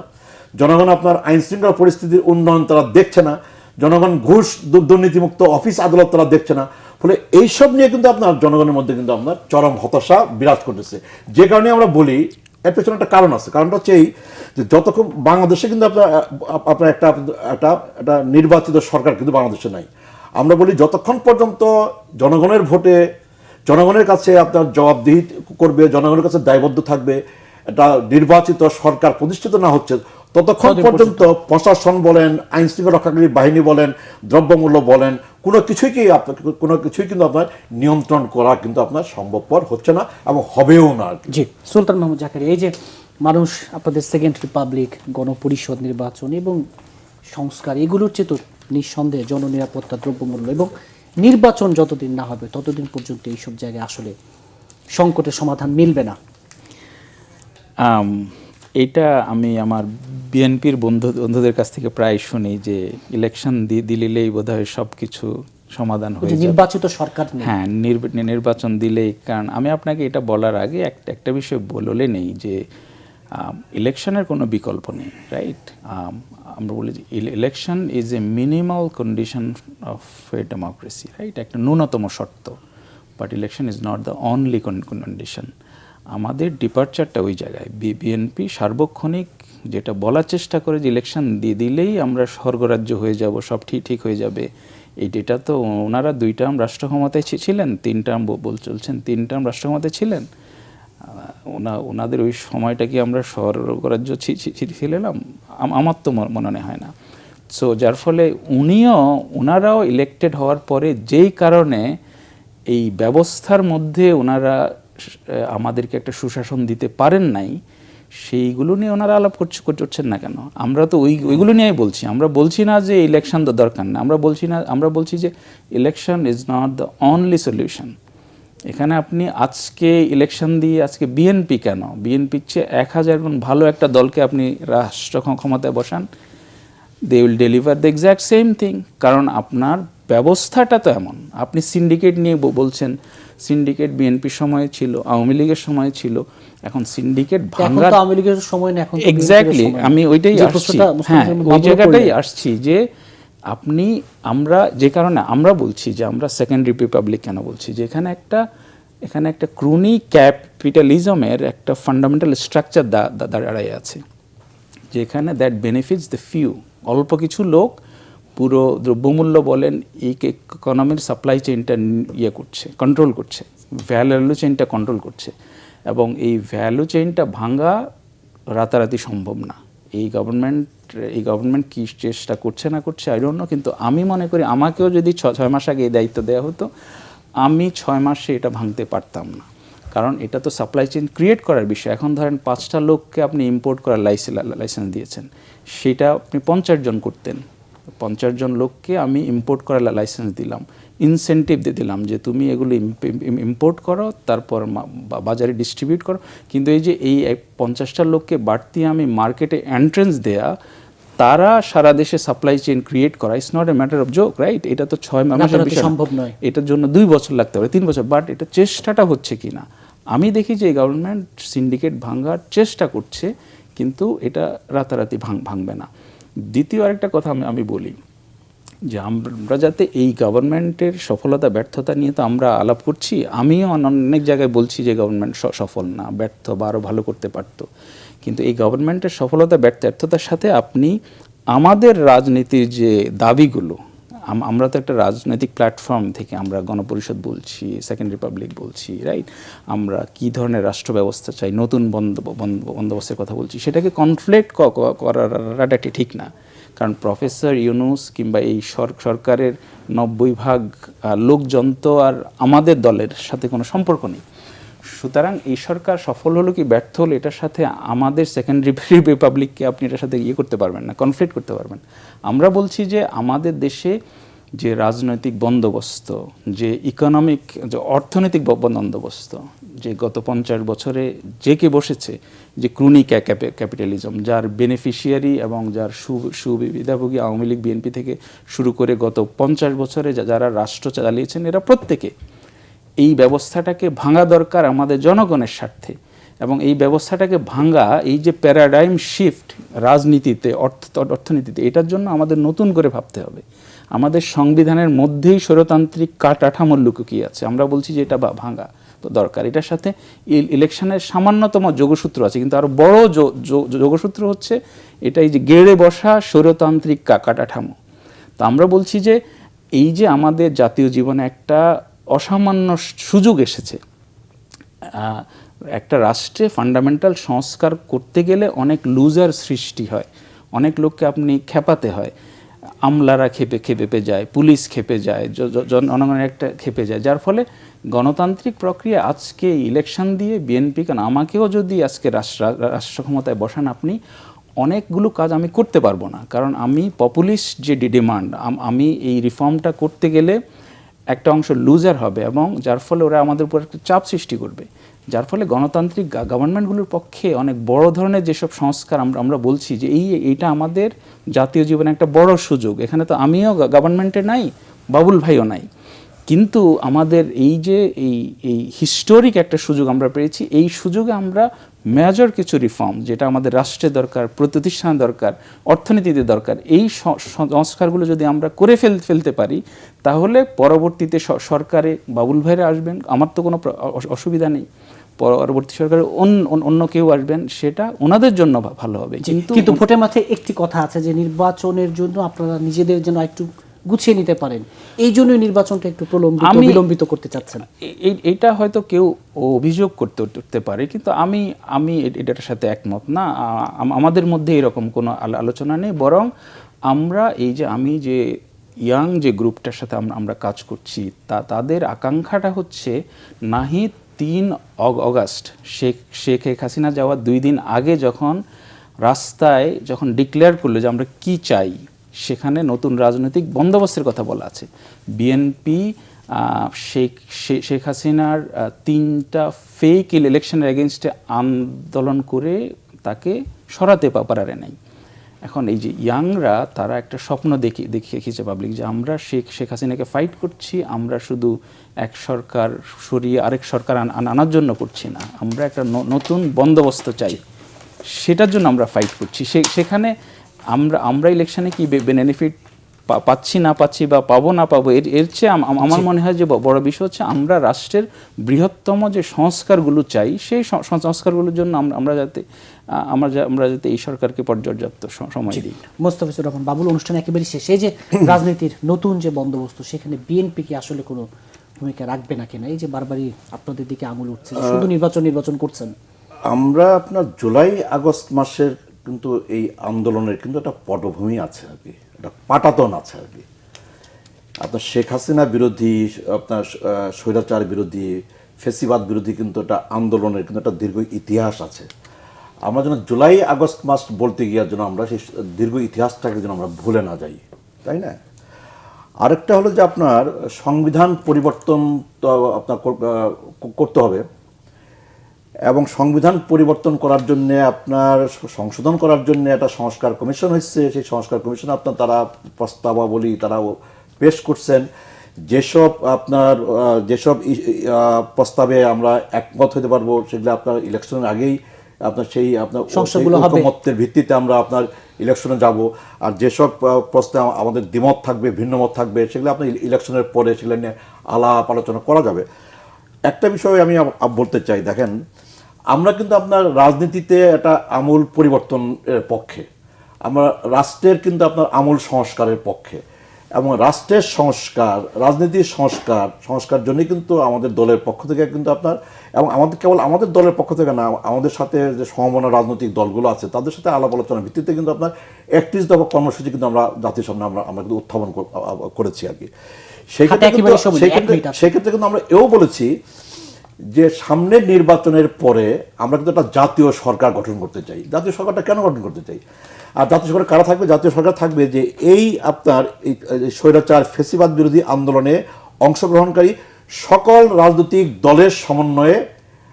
জনগণ আপনার আইন শৃঙ্খলা পরিস্থিতির উন্নয়ন তারা দেখছে না, জনগণ ঘুষ দুর্নীতিমুক্ত অফিস আদালত তারা দেখছে না। ফলে এইসব নিয়ে কিন্তু আপনার জনগণের মধ্যে কিন্তু আপনার চরম হতাশা বিরাজ করতেছে। যে কারণে আমরা বলি এর পেছনে একটা কারণ আছে। কারণটা হচ্ছে এই যে যতক্ষণ বাংলাদেশে কিন্তু আপনার একটা একটা নির্বাচিত সরকার কিন্তু বাংলাদেশে নাই। আমরা বলি যতক্ষণ পর্যন্ত জনগণের ভোটে জনগণের কাছে আপনার জবাবদিহি করবে, জনগণের কাছে দায়বদ্ধ থাকবে, একটা নির্বাচিত সরকার প্রতিষ্ঠিত না হচ্ছে, ততক্ষণ পর্যন্ত প্রশাসন বলেন, আইন শৃঙ্খলা রক্ষাকারী বাহিনী বলেন, দ্রব্যমূল্য বলেন, কোনো কিছুই কিন্তু আপনার নিয়ন্ত্রণ করা কিন্তু আপনার সম্ভবপর হচ্ছে না এবং হবেও না। জি, সুলতান মাহমুদ জাকারি, এই যে মানুষ আপনাদের সেকেন্ড রিপাবলিক, গণপরিষদ নির্বাচন এবং সংস্কার, এগুলোর চেয়ে তো নিঃসন্দেহে জননিরাপত্তা, দ্রব্যমূল্য এবং নির্বাচন যতদিন না হবে ততদিন পর্যন্ত এইসব জায়গায় আসলে সংকটের সমাধান মিলবে না। এটা আমি আমার বিএনপির বন্ধুদের কাছ থেকে প্রায় শুনি যে ইলেকশন দিলেই বোধহয় সব কিছু সমাধান হয়ে যাবে, নির্বাচিত সরকার নেই। হ্যাঁ, নির্বাচন দিলেই। কারণ আমি আপনাকে এটা বলার আগে একটা বিষয় বলে নেই যে ইলেকশনের কোনো বিকল্প নেই, রাইট? আমরা বলি যে election is a minimal condition of A democracy, right? একটা ন্যূনতম শর্ত, but election is not the only condition. আমাদের ডিপার্চারটা ওই জায়গায়। বিএনপি সার্বক্ষণিক যেটা বলার চেষ্টা করে যে ইলেকশন দিলেই আমরা স্বর্গরাজ্য হয়ে যাব, সব ঠিক হয়ে যাবে। এটা তো ওনারা 2 টার্ম রাষ্ট্র ক্ষমতায় ছিলেন, 3 টার্ম চলছেন, 3 টার্ম রাষ্ট্র ক্ষমতায় ছিলেন। ওনাদের ওই সময়টা কি আমরা স্বর্গরাজ্য ছিলাম? আমার তো মনে হয় না। সো যার ফলে ওনারাও ইলেক্টেড হওয়ার পরে যেই কারণে এই ব্যবস্থার মধ্যে ওনারা আমাদেরকে একটা সুশাসন দিতে পারেন নাই, সেইগুলো নিয়ে ওনারা আলাপ করছেন না কেন? আমরা তো ওইগুলো নিয়েই বলছি। আমরা বলছি না যে ইলেকশন তো দরকার না, আমরা বলছি যে election is not the only solution. এখানে আপনি আজকে ইলেকশন দিয়ে আজকে বিএনপি কেন, বিএনপির চেয়ে 1000 গুণ ভালো একটা দলকে আপনি রাষ্ট্র ক্ষমতায় বসান, they will deliver the exact same thing. কারণ আপনার ব্যবস্থাটা তো এমন। আপনি সিন্ডিকেট নিয়ে বলছেন, সিন্ডিকেট বিএনপির সময় ছিল, আওয়ামী লীগের সময় ছিল, এখন সিন্ডিকেট ভাঙা আওয়ামী লীগের সময় না, এখন এক্স্যাক্টলি। আমি ওইটাই আসছি, হ্যাঁ, ওই জায়গাটাই আসছি যে আমরা যে কারণে আমরা বলছি যে আমরা সেকেন্ড রিপাবলিক কেন বলছি, যে এখানে একটা ক্রুনি ক্যাপিটালিজমের একটা ফান্ডামেন্টাল স্ট্রাকচার দাঁড়ায় আছে, যেখানে দ্যাট বেনিফিটস দ্য ফিউ। অল্প কিছু লোক পুরো দ্রব্যমূল্য বলেন, এই ইকোনমির সাপ্লাই চেইনটা করছে, কন্ট্রোল করছে, ভ্যালু চেইনটা কন্ট্রোল করছে। এবং এই ভ্যালু চেইনটা ভাঙা রাতারাতি সম্ভব না। এই গভর্নমেন্ট কি চেষ্টা করছে না করছে আই ডোন্ট নো, কিন্তু আমি মনে করি আমাকেও যদি 6 মাস আগে এই দায়িত্ব দেওয়া হতো, আমি 6 মাসে এটা ভাঙতে পারতাম না। কারণ এটা তো সাপ্লাই চেইন ক্রিয়েট করার বিষয়। এখন ধরেন 5টা লোককে আপনি ইম্পোর্ট করার লাইসেন্স দিয়েছেন, সেটা আপনি 50 জন করতেন। 50 জন লোককে আমি ইম্পোর্ট করার লাইসেন্স দিলাম, ইনসেন্টিভ দিয়ে দিলাম যে তুমি এগুলো ইম্পোর্ট করো, তারপর বাজারে ডিস্ট্রিবিউট করো। কিন্তু এই যে এই 50টা লোককে বাড়তি আমি মার্কেটে এন্ট্রেন্স দেয়া, তারা সারা দেশে সাপ্লাই চেইন ক্রিয়েট করা, it's not a matter of joke, right? এটা তো 6 মাসের বিষয় সম্ভব নয়। এটার জন্য 2 বছর লাগতে পারে, 3 বছর। বাট এটা চেষ্টাটা হচ্ছে কিনা আমি দেখি যে গভর্নমেন্ট সিন্ডিকেট ভাঙার চেষ্টা করছে, কিন্তু এটা রাতারাতি ভাঙবে না। দ্বিতীয় আরেকটা কথা আমি বলি যে আমরা যাতে এই গভর্নমেন্টের সফলতা ব্যর্থতা নিয়ে তো আমরা আলাপ করছি, আমিও অনেক জায়গায় বলছি যে গভর্নমেন্ট সফল না, ব্যর্থ বা আরও ভালো করতে পারতো। কিন্তু এই গভর্নমেন্টের সফলতা ব্যর্থতার সাথে আপনি আমাদের রাজনীতির যে দাবিগুলো, আমরা তো একটা রাজনৈতিক প্ল্যাটফর্ম থেকে আমরা গণপরিষদ বলছি, সেকেন্ড রিপাবলিক বলছি, রাইট? আমরা কি ধরনের রাষ্ট্র ব্যবস্থা চাই, নতুন বন্দোবস্তের কথা বলছি, সেটাকে কনফ্লিক্ট করাটা ঠিক না। কারণ প্রফেসর ইউনূস কিংবা এই সরকারের 90% লোকজন তো আর আমাদের দলের সাথে কোনো সম্পর্ক নেই। সুতরাং এই সরকার সফল হলো কি ব্যর্থ হলো, এটার সাথে আমাদের সেকেন্ড রিপাবলিককে আপনি এটার সাথে করতে পারবেন না, কনফ্লিক্ট করতে পারবেন। আমরা বলছি যে আমাদের দেশে যে রাজনৈতিক বন্দোবস্ত, যে ইকোনমিক, যে অর্থনৈতিক বন্দোবস্ত, যে গত 50 বছরে যে কে বসেছে, যে ক্রুনি ক্যাপিটালিজম, যার বেনিফিশিয়ারি এবং যার সুবিধাভোগী আওয়ামী লীগ বিএনপি থেকে শুরু করে গত 50 বছরে যারা রাষ্ট্র চালিয়েছেন, এরা প্রত্যেকে এই ব্যবস্থাটাকে ভাঙা দরকার আমাদের জনগণের স্বার্থে। এবং এই ব্যবস্থাটাকে ভাঙা, এই যে প্যারাডাইম শিফট রাজনীতিতে, অর্থনীতিতে, এটার জন্য আমাদের নতুন করে ভাবতে হবে। আমাদের সংবিধানের মধ্যেই স্বৈরতান্ত্রিক কাঠামো লুকিয়ে আছে, আমরা বলছি যে এটা ভাঙা তো দরকার। এটার সাথে ইলেকশনের সামান্যতম যোগসূত্র আছে, কিন্তু আরো বড় যোগসূত্র হচ্ছে এটা এই যে গেড়ে বসা স্বৈরতান্ত্রিক কাঠামো। তো আমরা বলছি যে এই যে আমাদের জাতীয় জীবনে একটা অসামান্য সুযোগ এসেছে, একটা রাষ্ট্রে ফান্ডামেন্টাল সংস্কার করতে গেলে অনেক লুজার সৃষ্টি হয়, অনেক লোককে আপনি খেপাতে হয়, আমলারা খেপে যায়, পুলিশ খেপে যায়, জনগণের একটা খেপে যায়, যার ফলে গণতান্ত্রিক প্রক্রিয়া আজকে ইলেকশন দিয়ে বিএনপি, কারণ আমাকেও যদি আজকে রাষ্ট্র ক্ষমতায় বসান আপনি, অনেকগুলো কাজ আমি করতে পারবো না, কারণ আমি পপুলিস্ট যে ডিমান্ড, আমি এই রিফর্মটা করতে গেলে একটা অংশ লুজার হবে, এবং যার ফলে ওরা আমাদের উপর একটা চাপ সৃষ্টি করবে, যার ফলে গণতান্ত্রিক গভর্নমেন্টগুলোর পক্ষে অনেক বড় ধরনের যেসব সংস্কার আমরা বলছি যে এইটা আমাদের জাতীয় জীবনে একটা বড় সুযোগ। এখানে তো আমিও গভর্নমেন্টে নাই, বাবুল ভাইও নাই, কিন্তু আমাদের এই যে এই হিস্টোরিক একটা সুযোগ আমরা পেয়েছি, এই সুযোগে আমরা মেজর কিছু রিফর্ম, যেটা আমাদের রাষ্ট্রের দরকার, প্রতিষ্ঠান দরকার, অর্থনীতিতে দরকার, এই সংস্কারগুলো যদি আমরা করে ফেলতে পারি, তাহলে পরবর্তীতে সরকারে বাবুল ভাইরা আসবেন, আমার তো কোনো অসুবিধা নেই, পরবর্তী সরকারে অন্য কেউ আসবেন, সেটা ওনাদের জন্য ভালো হবে। কিন্তু ভোটের মাঠে একটি কথা আছে যে নির্বাচনের জন্য আপনারা নিজেদের জন্য একটু গুছিয়ে নিতে পারেন, এই জন্যই নির্বাচনটা একটু বিলম্বিত করতে চাচ্ছেন। এইটা হয়তো কেউ অভিযোগ করতে পারে, কিন্তু আমি এটার সাথে একমত না। আমাদের মধ্যে এরকম কোনো আলোচনা নেই, বরং আমরা আমি যে ইয়াং যে গ্রুপটার সাথে আমরা কাজ করছি, তাদের আকাঙ্ক্ষাটা হচ্ছে নাহিদ 3 অগাস্ট শেখ হাসিনা যাওয়ার 2 দিন আগে যখন রাস্তায় ডিক্লেয়ার করলো যে আমরা কি চাই, সেখানে নতুন রাজনৈতিক বন্দোবস্তের কথা বলা আছে। বিএনপি শেখ হাসিনার 3টা ফেক ইলেকশনের এগেনস্টে আন্দোলন করে তাকে সরাতে পারে নাই। এখন এই যে ইয়াংরা, তারা একটা স্বপ্ন দেখিয়েছে পাবলিক, যে আমরা শেখ হাসিনাকে ফাইট করছি, আমরা শুধু এক সরকার সরিয়ে আরেক সরকার আনার জন্য করছি না, আমরা একটা নতুন বন্দোবস্ত চাই, সেটার জন্য আমরা ফাইট করছি। সেখানে আমরা ইলেকশনে কি বেনিফিট পাচ্ছি না পাচ্ছি বা পাবো না পাবো, এর চেয়ে আমার মনে হয় যে বড় বিষয় হচ্ছে আমরা রাষ্ট্রের বৃহত্তম যে সংস্কারগুলো চাই, সেই সংস্কারগুলোর জন্য আমরা যাতে এই সরকারকে পর্যাপ্ত সময় দিই। মোস্তাফিজুর রহমান বাবুল, অনুষ্ঠান একেবারে শেষে, যে রাজনীতির নতুন যে বন্দোবস্ত, সেখানে বিএনপি কি আসলে কোনো ভূমিকা রাখবে না কিনা? এই যে বারবারই আপনাদের দিকে আঙুল উঠছে, শুধু নির্বাচন করছেন। আমরা আপনার জুলাই আগস্ট মাসের কিন্তু এই আন্দোলনের কিন্তু একটা পটভূমি আছে আর কি, একটা পাটাতন আছে আর কি। আপনার শেখ হাসিনা বিরোধী, আপনার স্বৈরাচার বিরোধী, ফেসিবাদ বিরোধী কিন্তু একটা আন্দোলনের কিন্তু একটা দীর্ঘ ইতিহাস আছে। আমরা যেন জুলাই আগস্ট মাস বলতে গিয়ে যেন আমরা সেই দীর্ঘ ইতিহাসটাকে যেন আমরা ভুলে না যাই, তাই না? আরেকটা হলো যে আপনার সংবিধান পরিবর্তন তো আপনার করতে হবে, এবং সংবিধান পরিবর্তন করার জন্য আপনার সংশোধন করার জন্য একটা সংস্কার কমিশন হচ্ছে। সেই সংস্কার কমিশন আপনার তারা প্রস্তাবাবলী তারাও পেশ করছেন। যেসব প্রস্তাবে আমরা একমত হতে পারবো, সেগুলো আপনার ইলেকশনের আগেই আপনার ঐকমত্যের ভিত্তিতে আমরা আপনার ইলেকশনে যাব। আর যেসব প্রস্তাব আমাদের দ্বিমত থাকবে, ভিন্নমত থাকবে, সেগুলো আপনার ইলেকশনের পরে সেগুলো নিয়ে আলাপ আলোচনা করা যাবে। একটা বিষয় আমি বলতে চাই, দেখেন, আমরা কিন্তু আপনার রাজনীতিতে একটা আমূল পরিবর্তনের পক্ষে, আমরা রাষ্ট্রের কিন্তু আপনার আমূল সংস্কারের পক্ষে, এবং রাষ্ট্রের সংস্কার, রাজনীতির সংস্কার জন্যই কিন্তু আমাদের দলের পক্ষ থেকে কিন্তু আপনার, এবং কেবল আমাদের দলের পক্ষ থেকে না, আমাদের সাথে যে সমমনা রাজনৈতিক দলগুলো আছে তাদের সাথে আলাপ আলোচনার ভিত্তিতে কিন্তু আপনার 31 দফা কর্মসূচি কিন্তু আমরা জাতির সামনে আমরা কিন্তু উত্থাপন করেছি আর কি। সেক্ষেত্রে কিন্তু আমরা এও বলেছি যে সামনের নির্বাচনের পরে আমরা কিন্তু একটা জাতীয় সরকার গঠন করতে চাই। জাতীয় সরকারটা কেন গঠন করতে চাই? আর জাতীয় সরকার কারা থাকবে? জাতীয় সরকার থাকবে যে এই আপনার এই স্বৈরাচার ফেসিবাদ বিরোধী আন্দোলনে অংশগ্রহণকারী সকল রাজনৈতিক দলের সমন্বয়ে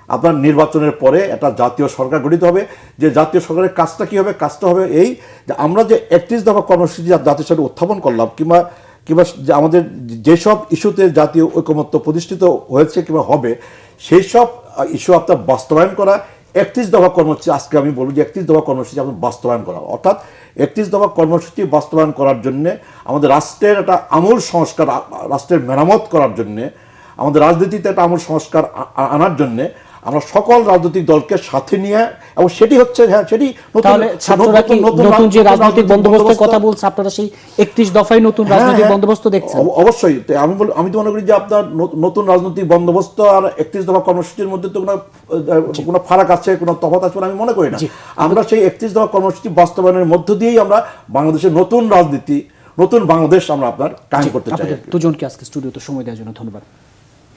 আপনার নির্বাচনের পরে একটা জাতীয় সরকার গঠিত হবে। যে জাতীয় সরকারের কাজটা কী হবে? কাজটা হবে এই যে আমরা যে 31 দফা কর্মসূচি জাতির সাথে উত্থাপন করলাম, কিংবা আমাদের যেসব ইস্যুতে জাতীয় ঐকমত্য প্রতিষ্ঠিত হয়েছে কিংবা হবে, সেই সব ইস্যু আপনার বাস্তবায়ন করা 31 দফা কর্মসূচি, আজকে আমি বলবো যে 31 দফা কর্মসূচি আমাদের বাস্তবায়ন করা, অর্থাৎ 31 দফা কর্মসূচি বাস্তবায়ন করার জন্য আমাদের রাষ্ট্রের একটা আমূল সংস্কার, রাষ্ট্রের মেরামত করার জন্য, আমাদের রাজনীতিতে একটা আমূল সংস্কার আনার জন্য আমরা সকল রাজনৈতিক দলকে সাথে নিয়ে, এবং সেটি হচ্ছে সেটি তাহলে ছাত্ররা কি নতুন যে রাজনৈতিক বন্দোবস্তের কথা বলছে, আপনারা সেই 31 দফায় নতুন রাজনৈতিক বন্দোবস্ত দেখছেন? অবশ্যই। আমি তো মনে করি যে আপনার নতুন রাজনৈতিক বন্দোবস্ত আর 31 দফা কর্মসূচির মধ্যে তো কোনো ফারাক আছে, কোনো তফাৎ আছে বলে আমি মনে করি না। আমরা সেই 31 দফা কর্মসূচি বাস্তবায়নের মধ্য দিয়েই আমরা বাংলাদেশের নতুন রাজনীতি, নতুন বাংলাদেশ আমরা আপনার কায়েম করতে চাই। দুজনকে আজকে স্টুডিওতে সময় দেওয়ার জন্য ধন্যবাদ।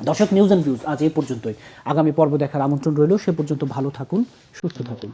দর্শক, নিউজ অ্যান্ড ভিউজ আজ এই পর্যন্তই। আগামী পর্ব দেখার আমন্ত্রণ রইল। সে পর্যন্ত ভালো থাকুন, সুস্থ থাকুন।